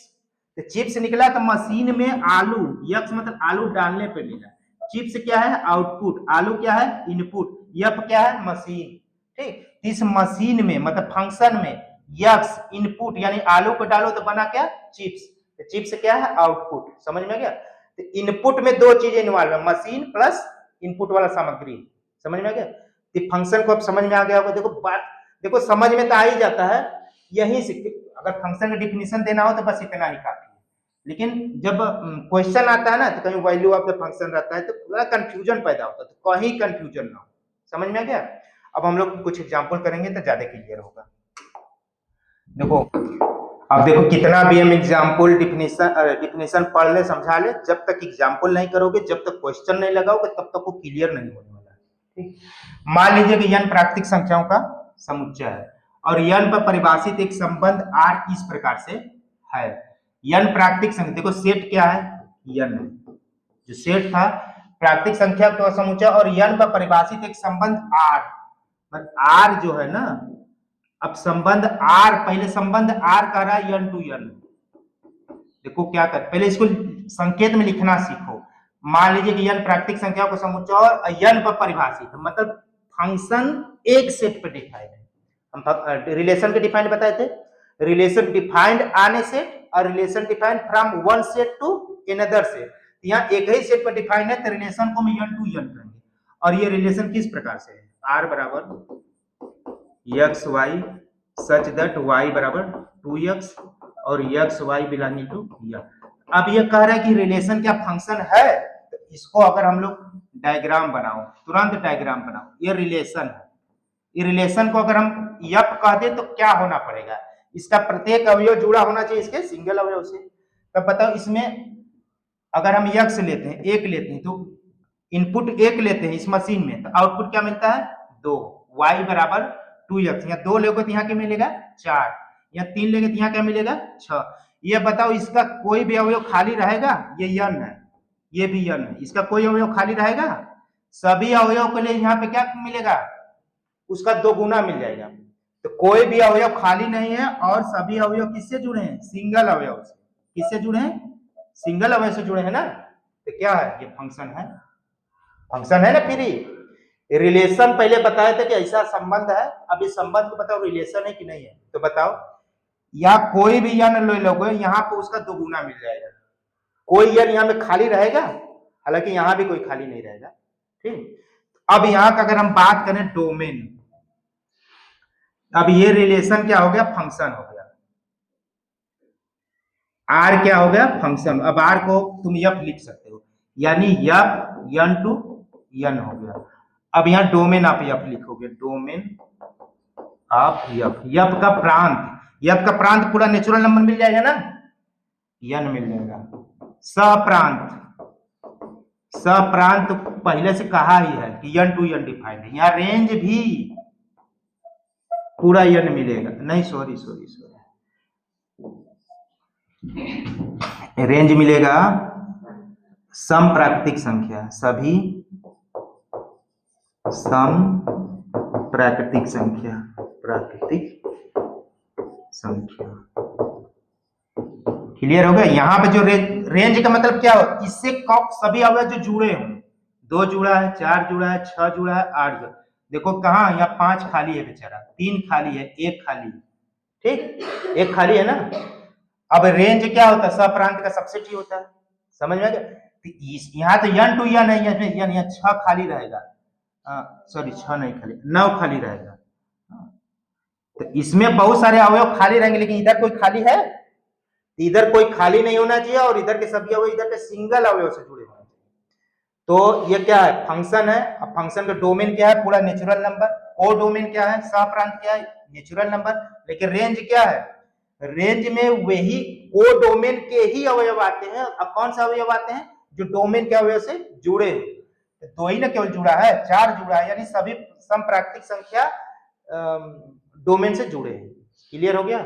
तो चिप्स निकला तो मशीन में आलू, एक्स मतलब आलू डालने पे मिला। चिप्स क्या है? आउटपुट। आलू क्या है? इनपुट। एफ क्या है? मशीन, ठीक। इस मशीन में मतलब फंक्शन में एक्स इनपुट यानी आलू को डालो तो बना क्या? चिप्स। तो चिप्स क्या है? आउटपुट। समझ में गया। तो इनपुट में दो चीजें इन्वॉल्व है, मशीन प्लस इनपुट वाला सामग्री। समझ में आ गया। तो फंक्शन को अब समझ में आ गया होगा। देखो बात, देखो समझ में तो आ ही जाता है यही से। अगर फंक्शन का डिफिनीशन देना हो तो बस इतना ही काफी है। लेकिन जब क्वेश्चन आता है ना तो कहीं वैल्यू ऑफ द फंक्शन रहता है तो थोड़ा कंफ्यूजन पैदा होता है, तो कहीं कंफ्यूजन ना हो। समझ में आ गया। अब हम लोग कुछ एग्जांपल करेंगे तो ज्यादा क्लियर होगा। देखो अब देखो कितना भी हम एग्जांपल डिफिनीशन पढ़ ले, समझा ले, जब तक एग्जांपल नहीं करोगे, जब तक क्वेश्चन नहीं लगाओगे, तब तक वो क्लियर नहीं होने वाला है, ठीक। मान लीजिए कि n प्राकृतिक संख्याओं का समुच्चय है और n पर परिभाषित एक संबंध r इस प्रकार से है। n प्राकृतिक संख्या, देखो सेट क्या है? n जो सेट था प्राकृतिक संख्या का समुच्चय और n पर परिभाषित एक संबंध r, r जो है ना, अब संबंध r, पहले संबंध r कह रहा है n टू n। देखो क्या कर, पहले इसको संकेत में लिखना सीखो। मान लीजिए कि n प्राकृतिक संख्या को समुच्चय और n पर परिभाषित, मतलब फंक्शन एक सेट पर डिफाइंड है। हम रिलेशन के डिफाइंड बताए थे, relation defined on a set और relation defined from one set to another set. यहाँ एक ही सेट पर डिफाइंड है तो रिलेशन को हम n टू n कहेंगे। और ये रिलेशन किस प्रकार से है? r बराबर x Y such that y बराबर 2x और x y belonging to f. अब ये कह रहा है कि रिलेशन क्या फंक्शन है, तो इसको अगर हम लोग डायग्राम बनाओ, तुरंत डायग्राम बनाओ। ये रिलेशन है, ये रिलेशन को अगर हम एफ कह दे तो क्या होना पड़ेगा? इसका प्रत्येक अवयव जुड़ा होना चाहिए इसके सिंगल अवयव से। तब बताओ इसमें अगर हम एक्स लेते हैं, एक लेते हैं, तो इनपुट एक लेते हैं इस मशीन में, तो आउटपुट क्या मिलता है? 2। वाई बराबर 2x। यहाँ 2 लोगे तो यहाँ क्या मिलेगा? 4। यहाँ 3 लेंगे तो यहाँ क्या मिलेगा? 6। ये बताओ इसका कोई भी अवयव खाली रहेगा? ये n है, ये भी n है, इसका कोई अवयव खाली रहेगा? सभी अवयव के लिए यहाँ पे क्या मिलेगा? उसका 2 गुना मिल जाएगा। तो कोई भी अवयव खाली नहीं है और सभी अवयव किससे जुड़े हैं? सिंगल अवयव से। किससे जुड़े हैं? सिंगल अवयव से जुड़े हैं ना। तो क्या है? ये फंक्शन है, फंक्शन है ना। फिर रिलेशन पहले बताया था कि ऐसा संबंध है, अब इस संबंध को बताओ रिलेशन है कि नहीं है। तो बताओ, या कोई भी n ले लोगे यहाँ पे उसका 2 गुना मिल जाएगा। कोई n यहाँ में खाली रहेगा? हालांकि यहाँ भी कोई खाली नहीं रहेगा, ठीक। अब यहाँ का अगर हम बात करें डोमेन, अब ये रिलेशन क्या हो गया? फंक्शन हो गया। आर क्या हो गया? फंक्शन। अब आर को तुम यफ लिख सकते हो, यानी यफ यन टू यन हो गया। अब यहाँ डोमेन ऑफ यफ लिखोगे, डोमेन ऑफ यफ। यफ का प्रांत, यफ का प्रांत पूरा नेचुरल नंबर मिल जाएगा ना, यन मिल जाएगा। सप्रांत, सप्रांत पहले से कहा ही है कि यन टू यन डिफाइंड है, यहाँ रेंज भी पूरा यन मिलेगा। नहीं सॉरी सॉरी सॉरी, रेंज मिलेगा सम प्राकृतिक संख्या, सभी सम प्राकृतिक संख्या, प्राकृतिक संख्या। क्लियर हो गया? यहाँ पे जो रेंज का मतलब क्या हो, इससे सभी अवयव जो जुड़े हों, 2 जुड़ा है, 4 जुड़ा है, 6 जुड़ा है, 8 जुड़ा। देखो कहाँ, यहाँ 5 खाली है बेचारा, 3 खाली है, 1 खाली है, ठीक, 1 खाली है ना। अब रेंज क्या होता है? सप्रांत का सबसेट ही होता है, समझ में आ गया? यहाँ तो यन टू यन है, यहाँ 6 खाली रहेगा, सॉरी 6 नहीं खाली, 9 खाली रहेगा। तो इसमें बहुत सारे अवयव खाली रहेंगे, लेकिन इधर कोई खाली है? इधर कोई खाली नहीं होना चाहिए, और इधर के सभी अवयव इधर के सिंगल अवयव से जुड़े होने चाहिए। तो ये क्या है? फंक्शन है। अब फंक्शन का डोमेन क्या है? पूरा नेचुरल नंबर। को डोमेन क्या है? सप्रांत क्या है? Natural number. लेकिन रेंज क्या है? रेंज में वही को डोमेन के ही अवयव आते हैं। अब कौन से अवयव आते हैं? जो डोमेन के अवयव से जुड़े हैं। तो 2 ही ना केवल जुड़ा है, 4 जुड़ा है, यानी सभी सम प्राकृतिक संख्या डोमेन से जुड़े हैं। क्लियर हो गया?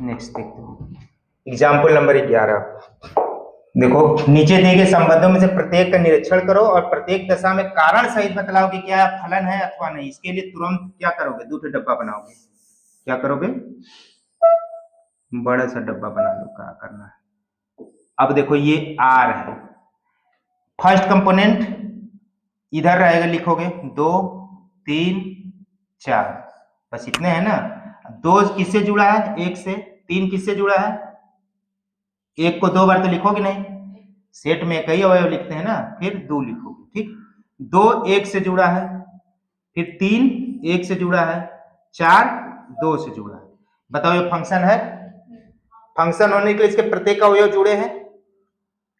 नेक्स्ट देखते हैं एग्जाम्पल नंबर 11। देखो, नीचे दिए गए संबंधों में से प्रत्येक का निरीक्षण करो और प्रत्येक दशा में कारण सहित बतलाओ कि क्या फलन है अथवा नहीं। इसके लिए तुरंत क्या करोगे? 2 डब्बा बनाओगे। क्या करोगे? बड़ा सा डब्बा बना लो। क्या करना है? अब देखो ये आर है, फर्स्ट कंपोनेंट इधर रहेगा, लिखोगे 2 3 4, बस इतने हैं ना। 2 किससे जुड़ा है? 1 से। 3 किससे जुड़ा है? 1 को 2 बार तो लिखोगे नहीं, सेट में कई अवयव लिखते हैं ना, फिर 2 लिखोगे, ठीक। 2 1 से जुड़ा है, फिर 3 1 से जुड़ा है, 4 2 से जुड़ा है। बताओ ये फंक्शन है? फंक्शन होने के लिए इसके प्रत्येक अवयव जुड़े हैं,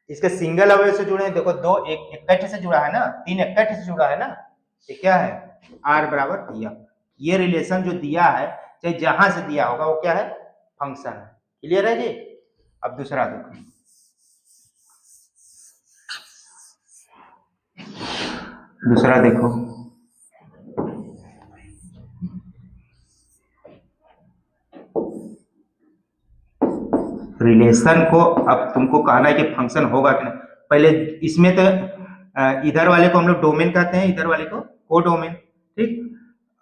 इसके सिंगल अवयव से जुड़े हैं। देखो 2 इकट्ठे से जुड़ा है ना, 3 इकट्ठे से जुड़ा है ना, ये क्या है? आर बराबर दिया। ये रिलेशन जो दिया है, चाहे जहां से दिया होगा, वो क्या है? फंक्शन है। क्लियर है जी? अब दूसरा देखो, दूसरा देखो, रिलेशन को अब तुमको कहना है कि फंक्शन होगा कि नहीं। पहले इसमें तो इधर वाले को हम लोग डोमेन कहते हैं, इधर वाले को को डोमेन, ठीक।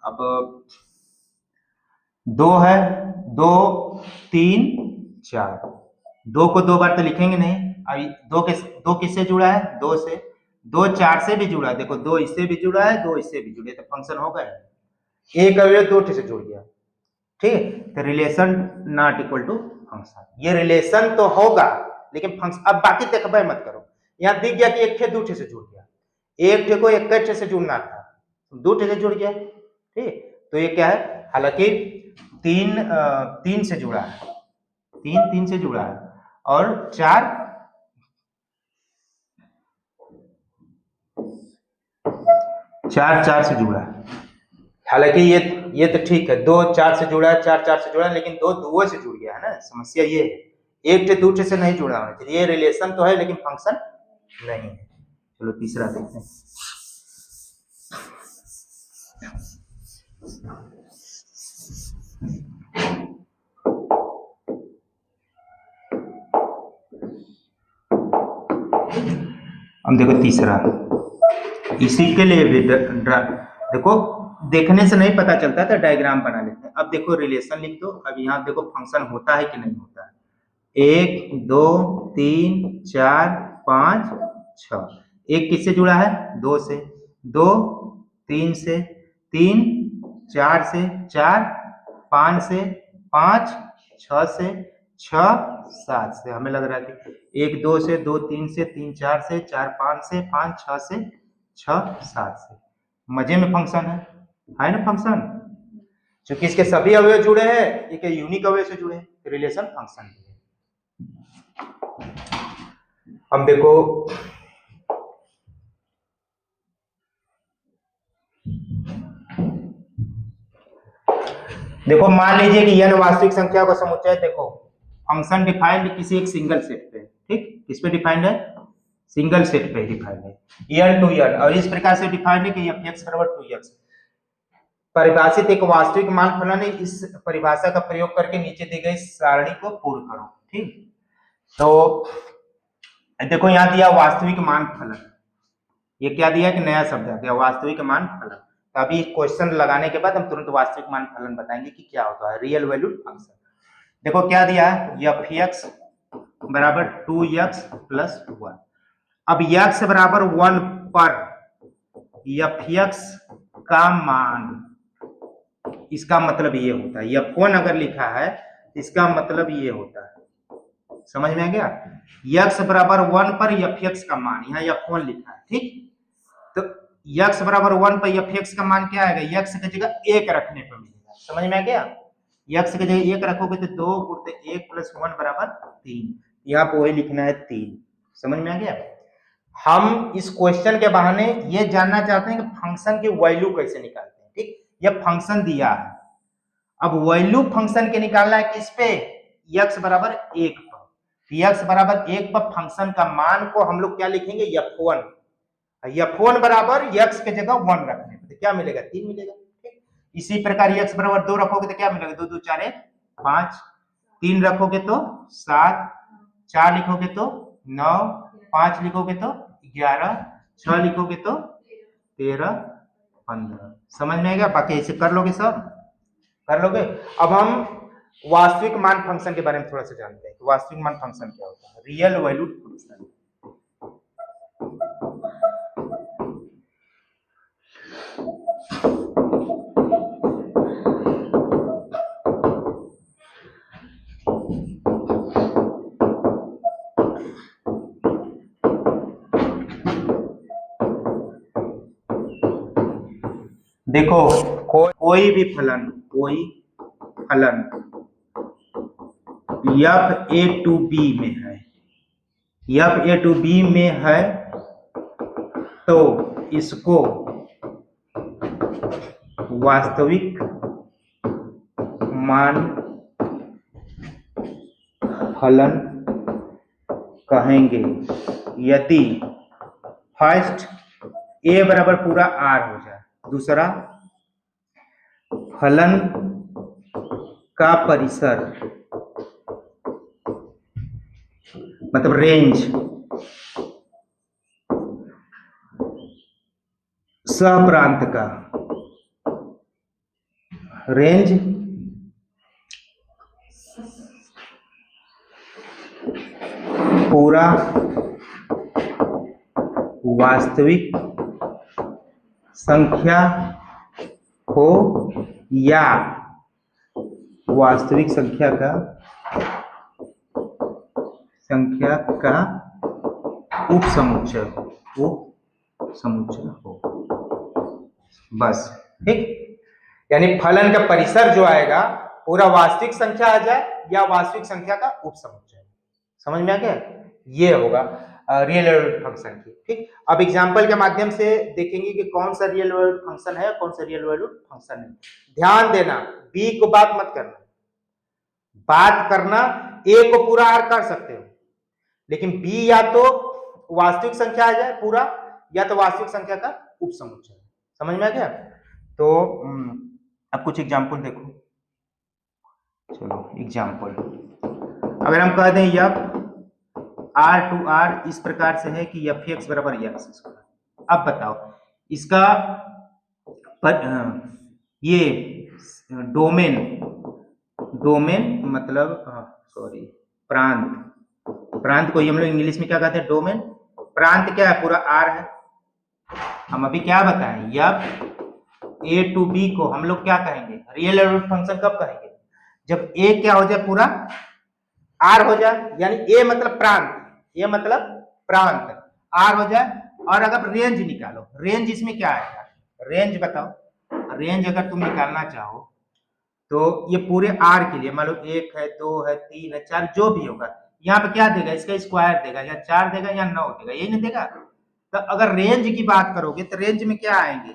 अब 2 है, 2 3 4, 2 को 2 बार तो लिखेंगे नहीं। अभी 2 किससे जुड़ा है? 2 से। 2 4 से भी जुड़ा है, देखो 2 इससे भी जुड़ा है, 2 इससे भी जुड़े, तो फंक्शन होगा। एक अवयव 2 से जुड़ गया, ठीक। तो relation not equal to function. ये रिलेशन तो होगा लेकिन फंक्शन। अब बाकी देखबे मत करो, यहाँ दिख गया कि 1 ठे 2 ठे से जुड़ गया, 1 ठे को 1 ठे से जुड़ना था, 2 ठे से जुड़ गया, ठीक। तो ये क्या है? हालांकि 3 से जुड़ा है, 3 से जुड़ा है, और 4 4 से जुड़ा है। हालांकि ये तो ठीक है, 2 4 से जुड़ा है, 4 4 से जुड़ा है, लेकिन 2 2 से जुड़ गया है ना। समस्या ये है 1 से 2 से नहीं जुड़ा होना चाहिए। ये रिलेशन तो है लेकिन फंक्शन नहीं है। चलो तीसरा देखते हैं। अब देखो तीसरा, इसी के लिए भी देखो, देखने से नहीं पता चलता था, डायग्राम बना लेते हैं। अब देखो रिलेशन लिख दो। अब यहाँ देखो फंक्शन होता है कि नहीं होता है। 1 2 3 4 5 6, 1 किससे जुड़ा है? 2 से, 2 3 से, 3 4 से, 4 5 से, 5 6 से, 6 7 से। हमें लग रहा है कि 1 2 से, 2 3 से, 3 4 से, 4 5 से, 5 6 से, 6 7 से। मजे में फंक्शन है ना फंक्शन। क्योंकि इसके सभी अवयव जुड़े हैं, एक यूनिक अवयव से जुड़े हैं, रिलेशन फंक्शन भी है। अब देखो मान लीजिए कि n वास्तविक संख्या का समुच्चय। देखो फंक्शन डिफाइंड किसी एक सिंगल सेट पे, ठीक, किस पे डिफाइंड है? सिंगल सेट पे डिफाइंड है, n टू n, और इस प्रकार से डिफाइंड है कि f(x) = 2x। परिभाषित एक वास्तविक मान फलन है। इस परिभाषा का प्रयोग करके नीचे दी गई सारणी को पूर्ण करो, ठीक। तो देखो यहाँ दिया वास्तविक मान फलन, ये क्या दिया कि नया शब्द आ गया, वास्तविक मान फलन। तो अभी क्वेश्चन लगाने के बाद हम तुरंत वास्तविक मान फलन बताएंगे कि क्या होता है, रियल वैल्यूड फंक्शन। देखो क्या दिया है, f(x) = 2x + 1। अब x = 1 पर f(x) का मान, इसका मतलब ये होता है, f1 अगर लिखा है इसका मतलब ये होता है, समझ में आ गया? x = 1 पर f(x) का मान, यहाँ f1 लिखा है, ठीक। तो x = 1 पर f(x) का मान क्या आएगा, x की जगह 1 रखने पर मिलेगा, समझ में आ गया? x की जगह 1 रखोगे तो 2 × 1 + 1 = 3, यहाँ पे वही लिखना है 3, समझ में आ गया? हम इस क्वेश्चन के बहाने ये जानना चाहते हैं कि फंक्शन की वैल्यू कैसे निकालते हैं, ठीक। ये फंक्शन दिया है, अब वैल्यू फंक्शन के निकालना है किस पे, x = 1 पर। x = 1 पर फंक्शन का मान को हम लोग क्या लिखेंगे, f1। f1 बराबर x के जगह 1 रखने पे क्या मिलेगा, 3 मिलेगा, ठीक। इसी प्रकार x = 2 रखोगे तो क्या मिलेगा, 2 2 4 5, 3 रखोगे तो 7, 4 लिखोगे तो 9, 5 लिखोगे तो 11, 6 लिखोगे तो 13, 15, समझ में आएगा? बाकी ऐसे कर लोगे, सब कर लोगे। अब हम वास्तविक मान फंक्शन के बारे में थोड़ा सा जानते हैं। वास्तविक मान फंक्शन क्या होता है, रियल वैल्यूड फंक्शन। देखो कोई भी फलन, कोई फलन f(a) to b में है, f(a) to b में है तो इसको वास्तविक मान फलन कहेंगे यदि फर्स्ट a बराबर पूरा r हो जाए, दूसरा फलन का परिसर मतलब रेंज सहप्रांत का, रेंज पूरा वास्तविक संख्या हो या वास्तविक संख्या का उपसमुच्चय हो, बस, ठीक। यानी फलन का परिसर जो आएगा पूरा वास्तविक संख्या आ जाए या वास्तविक संख्या का उपसमुच्चय, समझ में आ गया? ये होगा रियल वैल्यूड फंक्शन की, ठीक। अब एग्जांपल के माध्यम से देखेंगे कि कौन सा रियल वैल्यूड फंक्शन है, कौन सा रियल वैल्यूड फंक्शन है। ध्यान देना, बी को बात मत करना, बात करना ए को पूरा आर कर सकते हो, लेकिन बी या तो वास्तविक संख्या आ जाए पूरा या तो वास्तविक संख्या का उपसमुच्चय, समझ में आ गया? तो अब कुछ एग्जांपल देखो, चलो एग्जांपल अगर हम कह दें f r to r इस प्रकार से है कि f(x) = x²। अब बताओ इसका ये डोमेन मतलब प्रांत को हम लोग इंग्लिश में क्या कहते हैं, डोमेन। प्रांत क्या है, पूरा r है। हम अभी क्या बताएं, f(a to b) को हम लोग क्या कहेंगे, रियल वैल्यूड फंक्शन कब कहेंगे, जब a क्या हो जाए, पूरा r हो जाए, यानी a मतलब प्रांत, r हो जाए। और अगर रेंज निकालो, रेंज इसमें क्या आएगा, रेंज बताओ, रेंज अगर तुम निकालना चाहो तो ये पूरे आर के लिए मान लो 1 है 2 है 3 है 4 जो भी होगा, यहाँ पे क्या देगा, इसका स्क्वायर देगा, या 4 देगा या 9 देगा, यही नहीं देगा। तो अगर रेंज की बात करोगे तो रेंज में क्या आएंगे,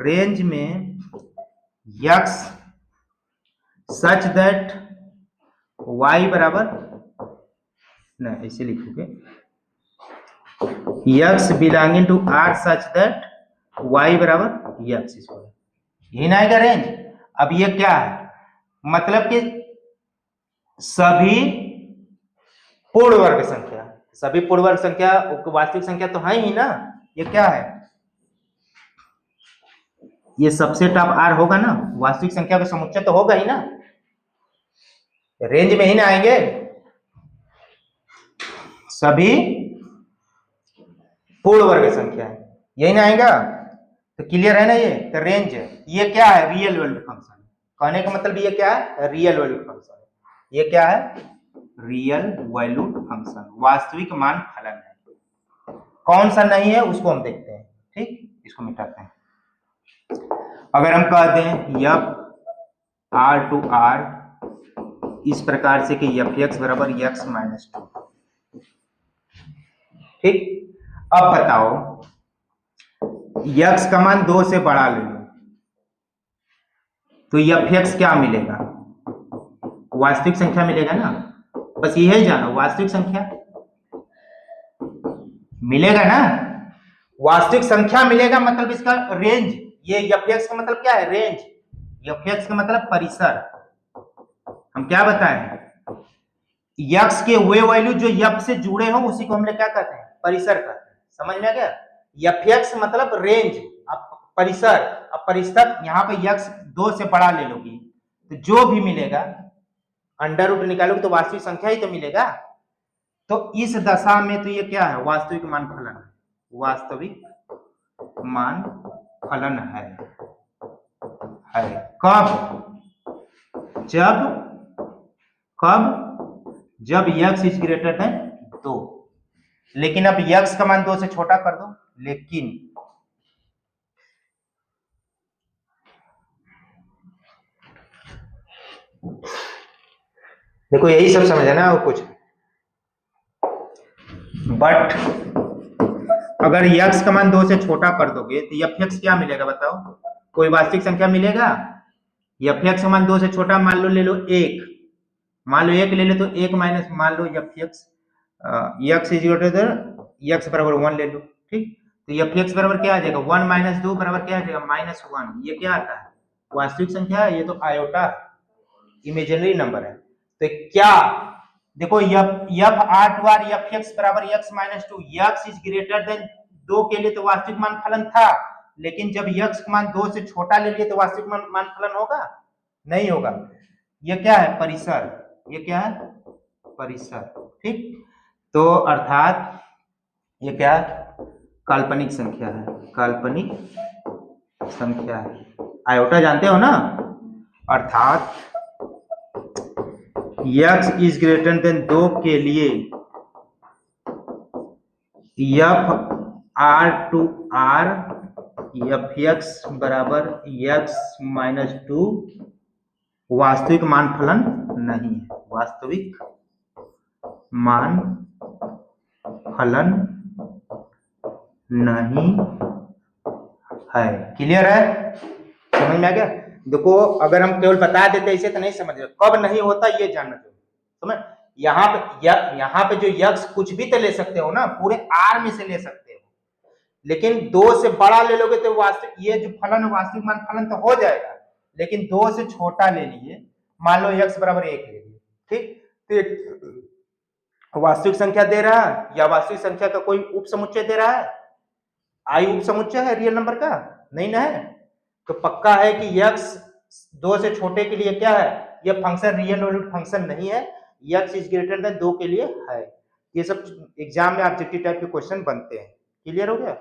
रेंज में x सच दैट y बराबर, नहीं ऐसे लिखोगे, x belonging to r such that y बराबर x, यही ना आएगा रेंज। अब ये क्या है, मतलब कि सभी पूर्ण वर्ग संख्या, सभी पूर्ण वर्ग संख्या वास्तविक संख्या तो है ही ना, ये क्या है, ये सबसेट ऑफ आर होगा ना, वास्तविक संख्या का समुच्चय तो होगा ही ना, रेंज में ही ना आएंगे सभी पूर्ण वर्ग संख्या, यही ना आएगा। तो क्लियर है ना ये, तो रेंज ये क्या है, रियल वैल्यू फंक्शन, कहने का मतलब ये क्या है, रियल वैल्यू फंक्शन, ये क्या है, रियल वैल्यू फंक्शन, वास्तविक मान फलन है। कौन सा नहीं है उसको हम देखते हैं, ठीक, इसको मिटाते हैं। अगर हम कह दें एफ आर टू आर इस प्रकार से कि एफ एक्स बराबर एक्स माइनस 2, ठीक, अब बताओ x का मान 2 से बड़ा ले लो तो एफ एक्स क्या मिलेगा, वास्तविक संख्या मिलेगा ना, बस यही जानो, वास्तविक संख्या मिलेगा ना, वास्तविक संख्या मिलेगा, मतलब इसका रेंज, ये एफ एक्स का मतलब क्या है, रेंज, एफ एक्स का मतलब परिसर। हम क्या बताएं, x के वे वैल्यू जो f से जुड़े हो उसी को हमने क्या कहते हैं, परिसर कहते हैं, समझ में आ गया। एफ एक्स मतलब रेंज, अब परिसर, अब परिसर यहाँ पे x 2 से बड़ा ले लोगी तो जो भी मिलेगा अंडर रूट निकालोगे तो वास्तविक संख्या ही तो मिलेगा। तो इस दशा में तो ये क्या है, वास्तविक मान फलन है, वास्तविक मान फलन है। कब, जब x इज ग्रेटर देन 2, लेकिन अब x का मान 2 से छोटा कर दो, लेकिन देखो यही सब समझ है ना, और कुछ, बट अगर x का मान 2 से छोटा कर दोगे तो एफ एक्स क्या मिलेगा बताओ, कोई वास्तविक संख्या मिलेगा। एफ एक्स का मान 2 से छोटा मान लो, ले लो 1, मान लो 1 ले लो तो 1 माइनस मान लो F X, X is greater than X बराबर 1 ले लो, ठीक, तो एफ एक्स बराबर क्या आ जाएगा, 1 माइनस 2 बराबर क्या आ जाएगा, -1, ये क्या आता है, वास्तविक संख्या है, ये तो आयोटा इमेजिनरी नंबर है। तो क्या देखो, F R to R F x बराबर x minus 2, X is greater than 2 के लिए तो वास्तविक मान फलन था, लेकिन जब एक्स का मान 2 से छोटा ले लिए तो वास्तविक मान फलन होगा, नहीं होगा। ये क्या है, परिसर, ये क्या है, परिसर, ठीक। तो अर्थात ये क्या है, काल्पनिक संख्या है, काल्पनिक संख्या है, आयोटा जानते हो ना, अर्थात x इज ग्रेटर देन 2 के लिए f R to R F x बराबर एक्स माइनस 2 वास्तविक मान फलन नहीं है, वास्तविक मान फलन नहीं है। क्लियर है, समझ में आ गया। देखो अगर हम केवल बता देते ऐसे तो नहीं समझ रहे, कब नहीं होता ये जानना चाहिए, समझ। यहाँ पे जो यक्स कुछ भी तो ले सकते हो ना, पूरे आर में से ले सकते हो, लेकिन 2 से बड़ा ले लोगे तो वास्तविक ये जो फलन है वास्तविक मान फलन तो हो जाएगा, लेकिन 2 से छोटा ले लिए, मान लो x बराबर 1 ले लिए, ठीक, तो वास्तविक संख्या दे रहा है या वास्तविक संख्या का कोई उप समुच्चय दे रहा है, आई उप समुच्चय है रियल नंबर का, नहीं ना है, तो पक्का है कि x 2 से छोटे के लिए क्या है, यह फंक्शन रियल वैल्यूड फंक्शन नहीं है, x इज ग्रेटर देन 2 के लिए है। ये सब एग्जाम में ऑब्जेक्टिव टाइप के क्वेश्चन बनते हैं। क्लियर हो गया,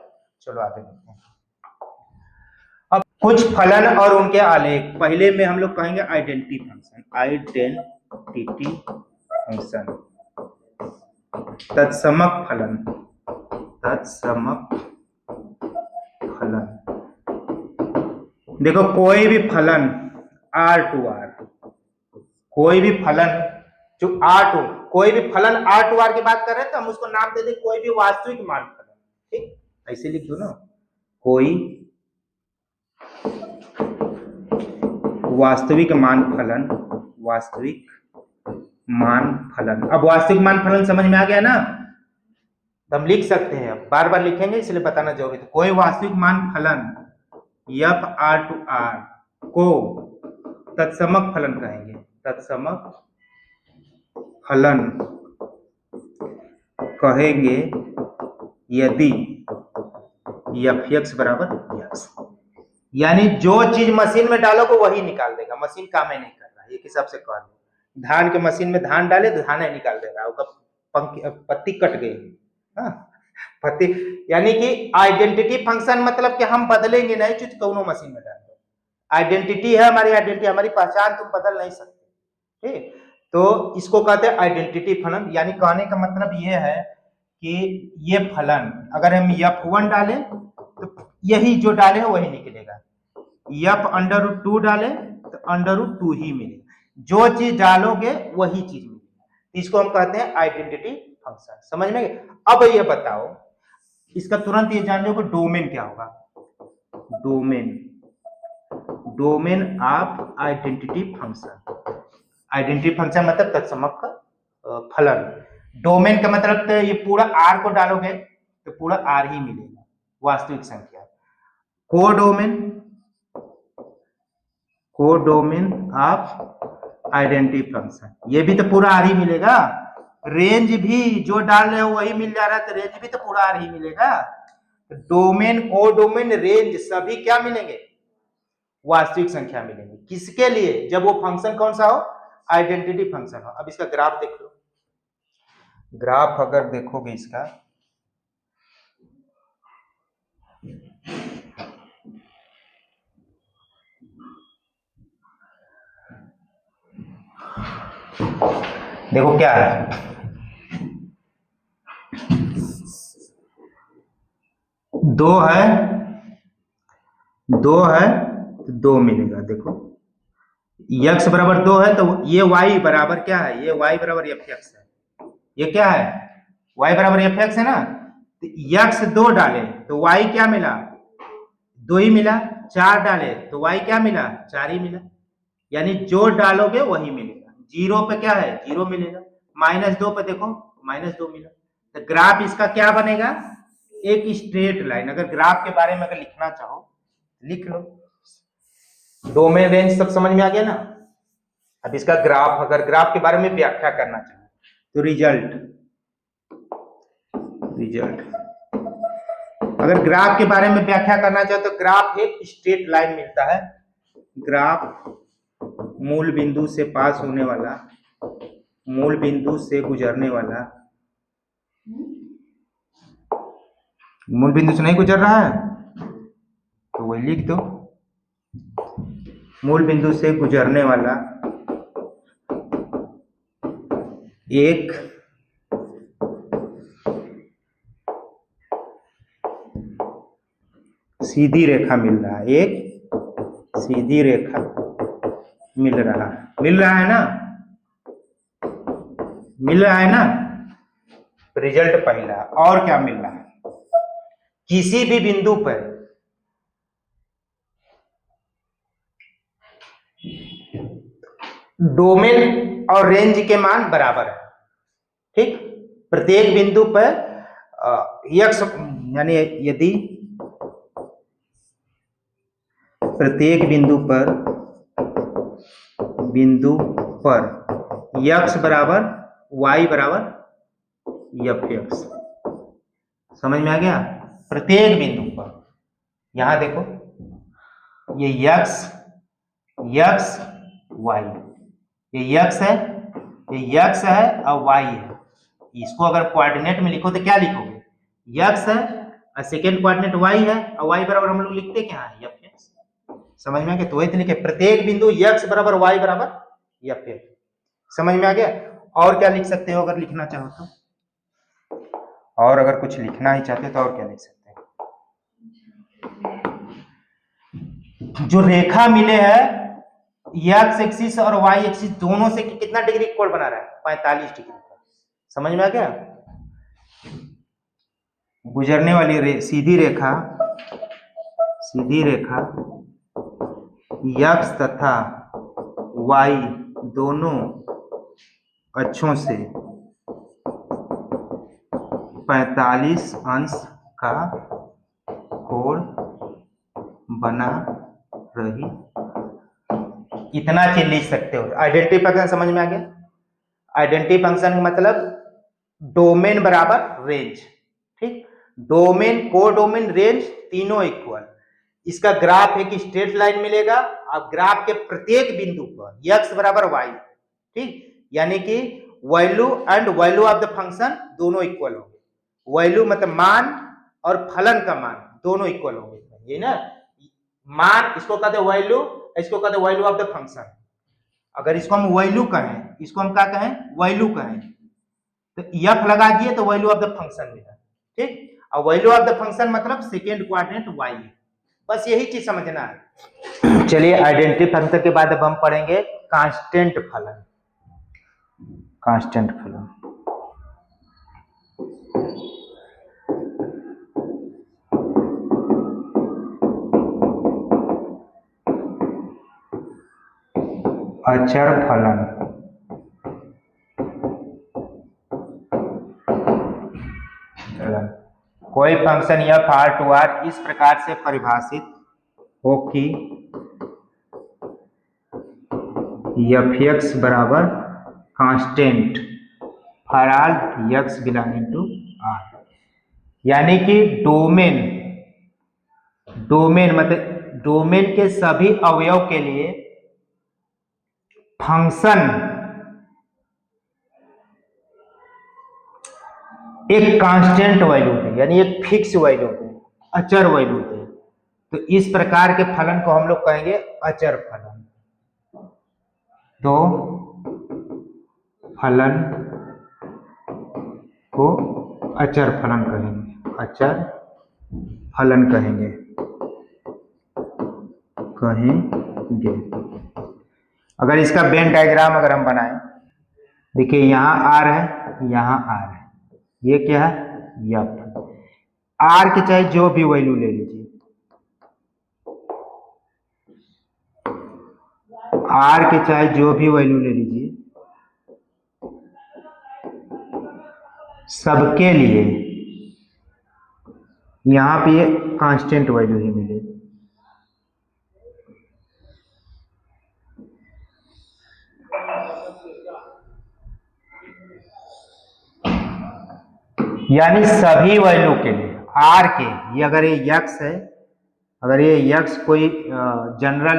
चलो आगे देखते हैं। अब कुछ फलन और उनके आलेख, पहले में हम लोग कहेंगे आइडेंटिटी फंक्शन, आइडेंटिटी फंक्शन, तत्समक फलन, तत्समक फलन। देखो कोई भी फलन आर टू आर, कोई भी फलन जो आर टू, कोई भी फलन आर टू आर की बात कर रहे हैं तो हम उसको नाम दे दें कोई भी वास्तविक मान फलन। ठीक, ऐसे लिख दो ना, कोई वास्तविक मान फलन, वास्तविक मान फलन। अब वास्तविक मान फलन समझ में आ गया ना, तो हम लिख सकते हैं, बार बार लिखेंगे इसलिए बताना जरूरी है। कोई वास्तविक मान फलन एफ आर टू आर को तत्समक फलन कहेंगे, तत्समक फलन कहेंगे यदि एफ एक्स बराबर एक्स, यानी जो चीज मशीन में डालोगे वही निकाल देगा। मशीन काम ही नहीं कर रहा है, एक हिसाब से कह लो, धान के मशीन में धान डाले तो धान ही निकाल देगा, उसका पत्ती कट गई। हाँ, पत्ती, यानी कि आइडेंटिटी फंक्शन मतलब कि हम बदलेंगे नहीं चीज दोनों मशीन में डाल दो। आइडेंटिटी है हमारी, आइडेंटिटी हमारी पहचान, तुम बदल नहीं सकते। ठीक, तो इसको कहते हैं आइडेंटिटी फलन। यानी कहने का मतलब ये है कि ये फलन अगर हम f1 डालें तो यही जो डाले हैं वही निकलेगा, f अंडर रूट 2 डालें तो अंडर रूट 2 ही मिलेगा, जो चीज डालोगे वही चीज मिलेगा। इसको हम कहते हैं आइडेंटिटी फंक्शन। समझ में? अब ये बताओ, इसका तुरंत ये जान लो कि डोमेन क्या होगा। Domain, domain of identity function. Identity function मतलब तत्समक फलन। डोमेन का मतलब तो ये पूरा आर को डालोगे तो पूरा आर ही मिलेगा, वास्तविक संख्या। Codomain, codomain of identity function, ये भी तो पूरा आर ही मिलेगा। रेंज भी जो डाल रहे हो वही मिल जा रहा है, तो रेंज भी तो पूरा आर ही मिलेगा। डोमेन, कोडोमेन, रेंज सभी क्या मिलेंगे? वास्तविक संख्या मिलेंगे। किसके लिए? जब वो फंक्शन कौन सा हो? आइडेंटिटी फंक्शन हो। अब इसका ग्राफ देख लो, ग्राफ अगर देखोगे इसका, देखो क्या है, 2 है, 2 है तो 2 मिलेगा। देखो x बराबर 2 है तो ये y बराबर क्या है? ये y बराबर एफ एक्स है। ये क्या है? y बराबर एफ एक्स है ना, तो x 2 डाले तो y क्या मिला? 2 ही मिला। 4 डाले तो y क्या मिला? 4 ही मिला। यानी जो डालोगे वही मिलेगा। 0 पे क्या है? 0 मिलेगा। -2 पे देखो -2 मिला। तो ग्राफ इसका क्या बनेगा? एक स्ट्रेट लाइन। अगर ग्राफ के बारे में अगर लिखना चाहो लिख लो। डोमेन, रेंज सब समझ में आ गया ना। अब इसका ग्राफ, अगर ग्राफ के बारे में व्याख्या करना चाहो तो रिजल्ट, अगर ग्राफ के बारे में व्याख्या करना चाहो तो ग्राफ एक स्ट्रेट लाइन मिलता है। ग्राफ मूल बिंदु से पास होने वाला, मूल बिंदु से गुजरने वाला, मूल बिंदु से नहीं गुजर रहा है तो वही लिख दो, मूल बिंदु से गुजरने वाला एक सीधी रेखा मिल रहा है, एक सीधी रेखा मिल रहा है। मिल रहा है ना, मिल रहा है ना। रिजल्ट पहला। और क्या मिल रहा है? किसी भी बिंदु पर डोमेन और रेंज के मान बराबर है। ठीक, प्रत्येक बिंदु पर x, यानी यदि प्रत्येक बिंदु पर x बराबर y बराबर एफ एक्स। समझ में आ गया? प्रत्येक बिंदु पर, यहां देखो ये x y, ये x है, ये x है और y है। इसको अगर कोऑर्डिनेट में लिखो तो क्या लिखोगे? x है और सेकेंड कोऑर्डिनेट y है, और y बराबर हम लोग लिखते क्या है? F x. समझ में आ गया? तो वही लिखे प्रत्येक बिंदु x बराबर y बराबर एफ एक्स। समझ में आ गया? और क्या लिख सकते हो अगर लिखना चाहो तो? और अगर कुछ लिखना ही चाहते तो और क्या लिख सकते हैं? जो रेखा मिले है एक्स एक्सिस और वाई एक्सिस दोनों से कितना डिग्री कोण बना रहा है? 45 डिग्री का। समझ में आ गया? गुजरने वाली सीधी रेखा एक्स तथा वाई दोनों अक्षों से 45 अंश का कोण बना रही। इतना चीज लिख सकते हो। आइडेंटिटी फंक्शन समझ में आ गया? आइडेंटिटी फंक्शन का मतलब डोमेन बराबर रेंज। ठीक, डोमेन, कोडोमेन, रेंज तीनों इक्वल। इसका ग्राफ एक स्ट्रेट लाइन मिलेगा और ग्राफ के प्रत्येक बिंदु पर x बराबर y, ठीक, यानी कि value and value of the function दोनों इक्वल होंगे। वैल्यू मतलब मान और फलन का मान दोनों इक्वल होंगे, ये ना। मान इसको कहते हैं वैल्यू, इसको कहते हैं वैल्यू ऑफ द फंक्शन। अगर इसको हम वैल्यू कहें, इसको हम क्या कहें? वैल्यू कहें, तो f लगा दिए तो वैल्यू ऑफ द फंक्शन मिला। ठीक, और वैल्यू ऑफ द फंक्शन मतलब सेकेंड क्वाड्रेंट y। बस यही चीज समझना है। चलिए, आइडेंटिटी फंक्शन के बाद अब हम पढ़ेंगे कांस्टेंट फलन। कांस्टेंट फलन अचर फलन। कोई फंक्शन या फार टू आर इस प्रकार से परिभाषित हो कि f(x) बराबर constant for all x belonging to R, यानी कि डोमेन मतलब डोमेन के सभी अवयव के लिए फंक्शन एक कांस्टेंट वैल्यू थे, यानी एक फिक्स वैल्यू थे, अचर वैल्यू थे। तो इस प्रकार के फलन को हम लोग कहेंगे अचर फलन। तो फलन को अचर फलन कहेंगे, अचर फलन कहेंगे। अगर इसका वेन डायग्राम अगर हम बनाएं, देखिए यहाँ आर है, यहाँ आर है, ये क्या है? f। आर के चाहे जो भी वैल्यू ले लीजिए, आर के चाहे जो भी वैल्यू ले लीजिए, सबके लिए यहां पे कांस्टेंट वैल्यू ही मिलेगी। यानी सभी वैल्यू के लिए आर के, ये अगर ये x है, अगर ये x कोई जनरल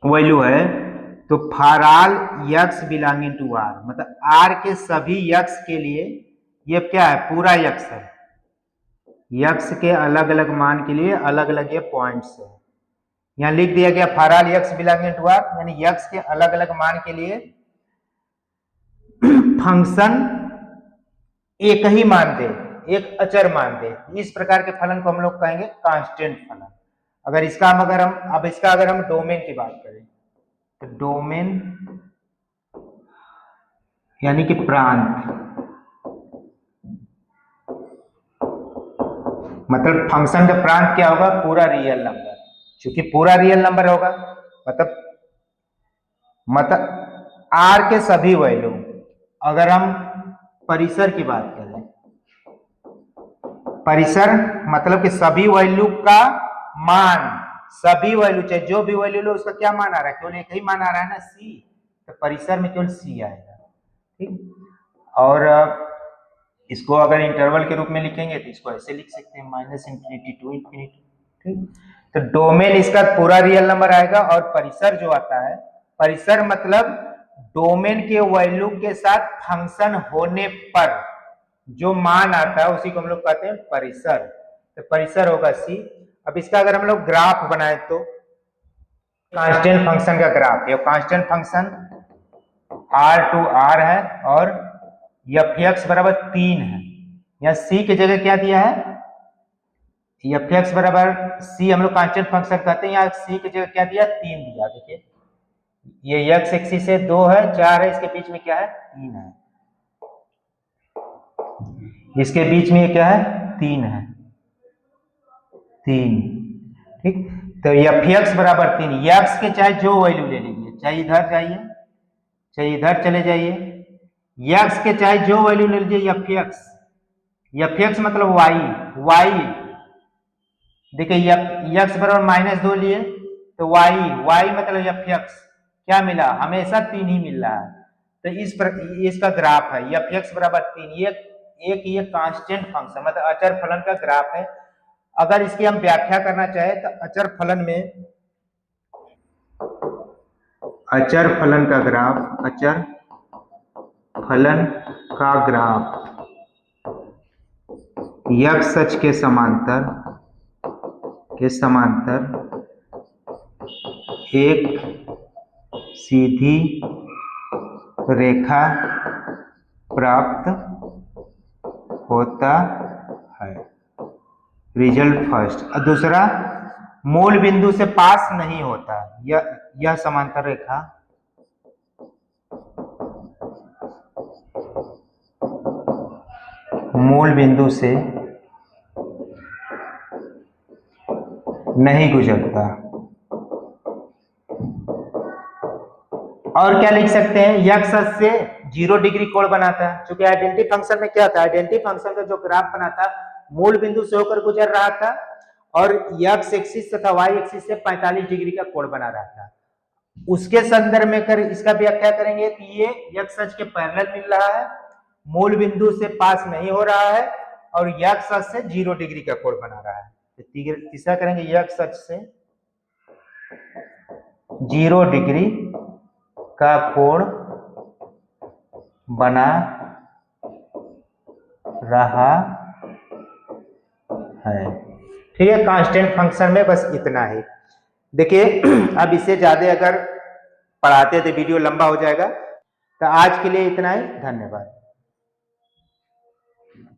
वैल्यू है, तो for all x belonging to R, मतलब R के सभी x के लिए ये क्या है? पूरा x है। x के अलग अलग मान के लिए अलग अलग ये पॉइंट्स है। यहाँ लिख दिया गया for all x belonging to R, यानी x के अलग अलग मान के लिए फंक्शन एक ही मान दे, एक अचर मान दे। इस प्रकार के फलन को हम लोग कहेंगे कांस्टेंट फलन। अगर इसका अगर हम डोमेन की बात करें, तो डोमेन यानी कि प्रांत, मतलब फंक्शन का प्रांत क्या होगा? पूरा रियल नंबर। क्योंकि पूरा रियल नंबर होगा मतलब आर के सभी वैल्यू। अगर हम परिसर की बात करें, परिसर मतलब कि सभी वैल्यू का मान, सभी वैल्यू चाहे जो भी वैल्यू लो उसका क्या मान आ रहा है? केवल एक ही मान आ रहा है ना, सी। तो परिसर में केवल सी आएगा। ठीक, और इसको अगर इंटरवल के रूप में लिखेंगे तो इसको ऐसे लिख सकते हैं, -∞ to ∞। ठीक, तो डोमेन इसका पूरा रियल नंबर आएगा। और परिसर जो आता है, परिसर मतलब डोमेन के वैल्यू के साथ फंक्शन होने पर जो मान आता है उसी को हम लोग कहते हैं परिसर। तो परिसर होगा सी। अब इसका अगर हम लोग ग्राफ बनाए तो कांस्टेंट फंक्शन का ग्राफ, ये कांस्टेंट फंक्शन R है और f(x) बराबर 3 है। यहाँ c की जगह क्या दिया है? एफ एक्स बराबर सी हम लोग कांस्टेंट फंक्शन कहते हैं, यहाँ सी की जगह क्या दिया 3 दिया। देखिए ये एक्स एक्सिस से 2 है 4 है, इसके बीच में क्या है 3 है, इसके बीच में ये क्या है 3 है 3। ठीक, तो एफ एक्स बराबर 3, एक्स के चाहे जो वैल्यू ले लीजिए, चाहे इधर जाइए चाहे इधर चले जाइए, एक्स के चाहे जो वैल्यू ले लीजिए एफ एक्स मतलब वाई देखिए एक्स बराबर -2 लिए तो वाई मतलब एफ एक्स क्या मिला, हमेशा 3 ही मिल रहा है। तो इसका ग्राफ है एफ एक्स बराबर 3, ये कांस्टेंट फंक्शन मतलब अचर फलन का ग्राफ है। अगर इसकी हम व्याख्या करना चाहे तो अचर फलन का ग्राफ एक्स अक्ष के समांतर एक सीधी रेखा प्राप्त होता है, रिजल्ट फर्स्ट। और दूसरा मूल बिंदु से पास नहीं होता, यह समांतर रेखा मूल बिंदु से नहीं गुजरता। और क्या लिख सकते हैं, एक्स अक्ष से 0 डिग्री कोण बनाता है। चूंकि आइडेंटिटी फंक्शन में क्या था, आइडेंटिटी फंक्शन का जो ग्राफ बना था मूल बिंदु से होकर गुजर रहा था और एक्स एक्सिस तथा वाई एक्सिस से 45 डिग्री का कोण बना रहा था। उसके संदर्भ में कर इसका व्याख्या करेंगे कि ये एक्स अक्ष के पैरेलल मिल रहा है, मूल बिंदु से पास नहीं हो रहा है और एक्स अक्ष से 0 डिग्री का कोण बना रहा है। तीसरा करेंगे एक्स अक्ष से 0 डिग्री का कोण बना रहा है। ठीक है, कांस्टेंट फंक्शन में बस इतना ही। देखिए अब इससे ज्यादा अगर पढ़ाते तो वीडियो लंबा हो जाएगा, तो आज के लिए इतना ही, धन्यवाद।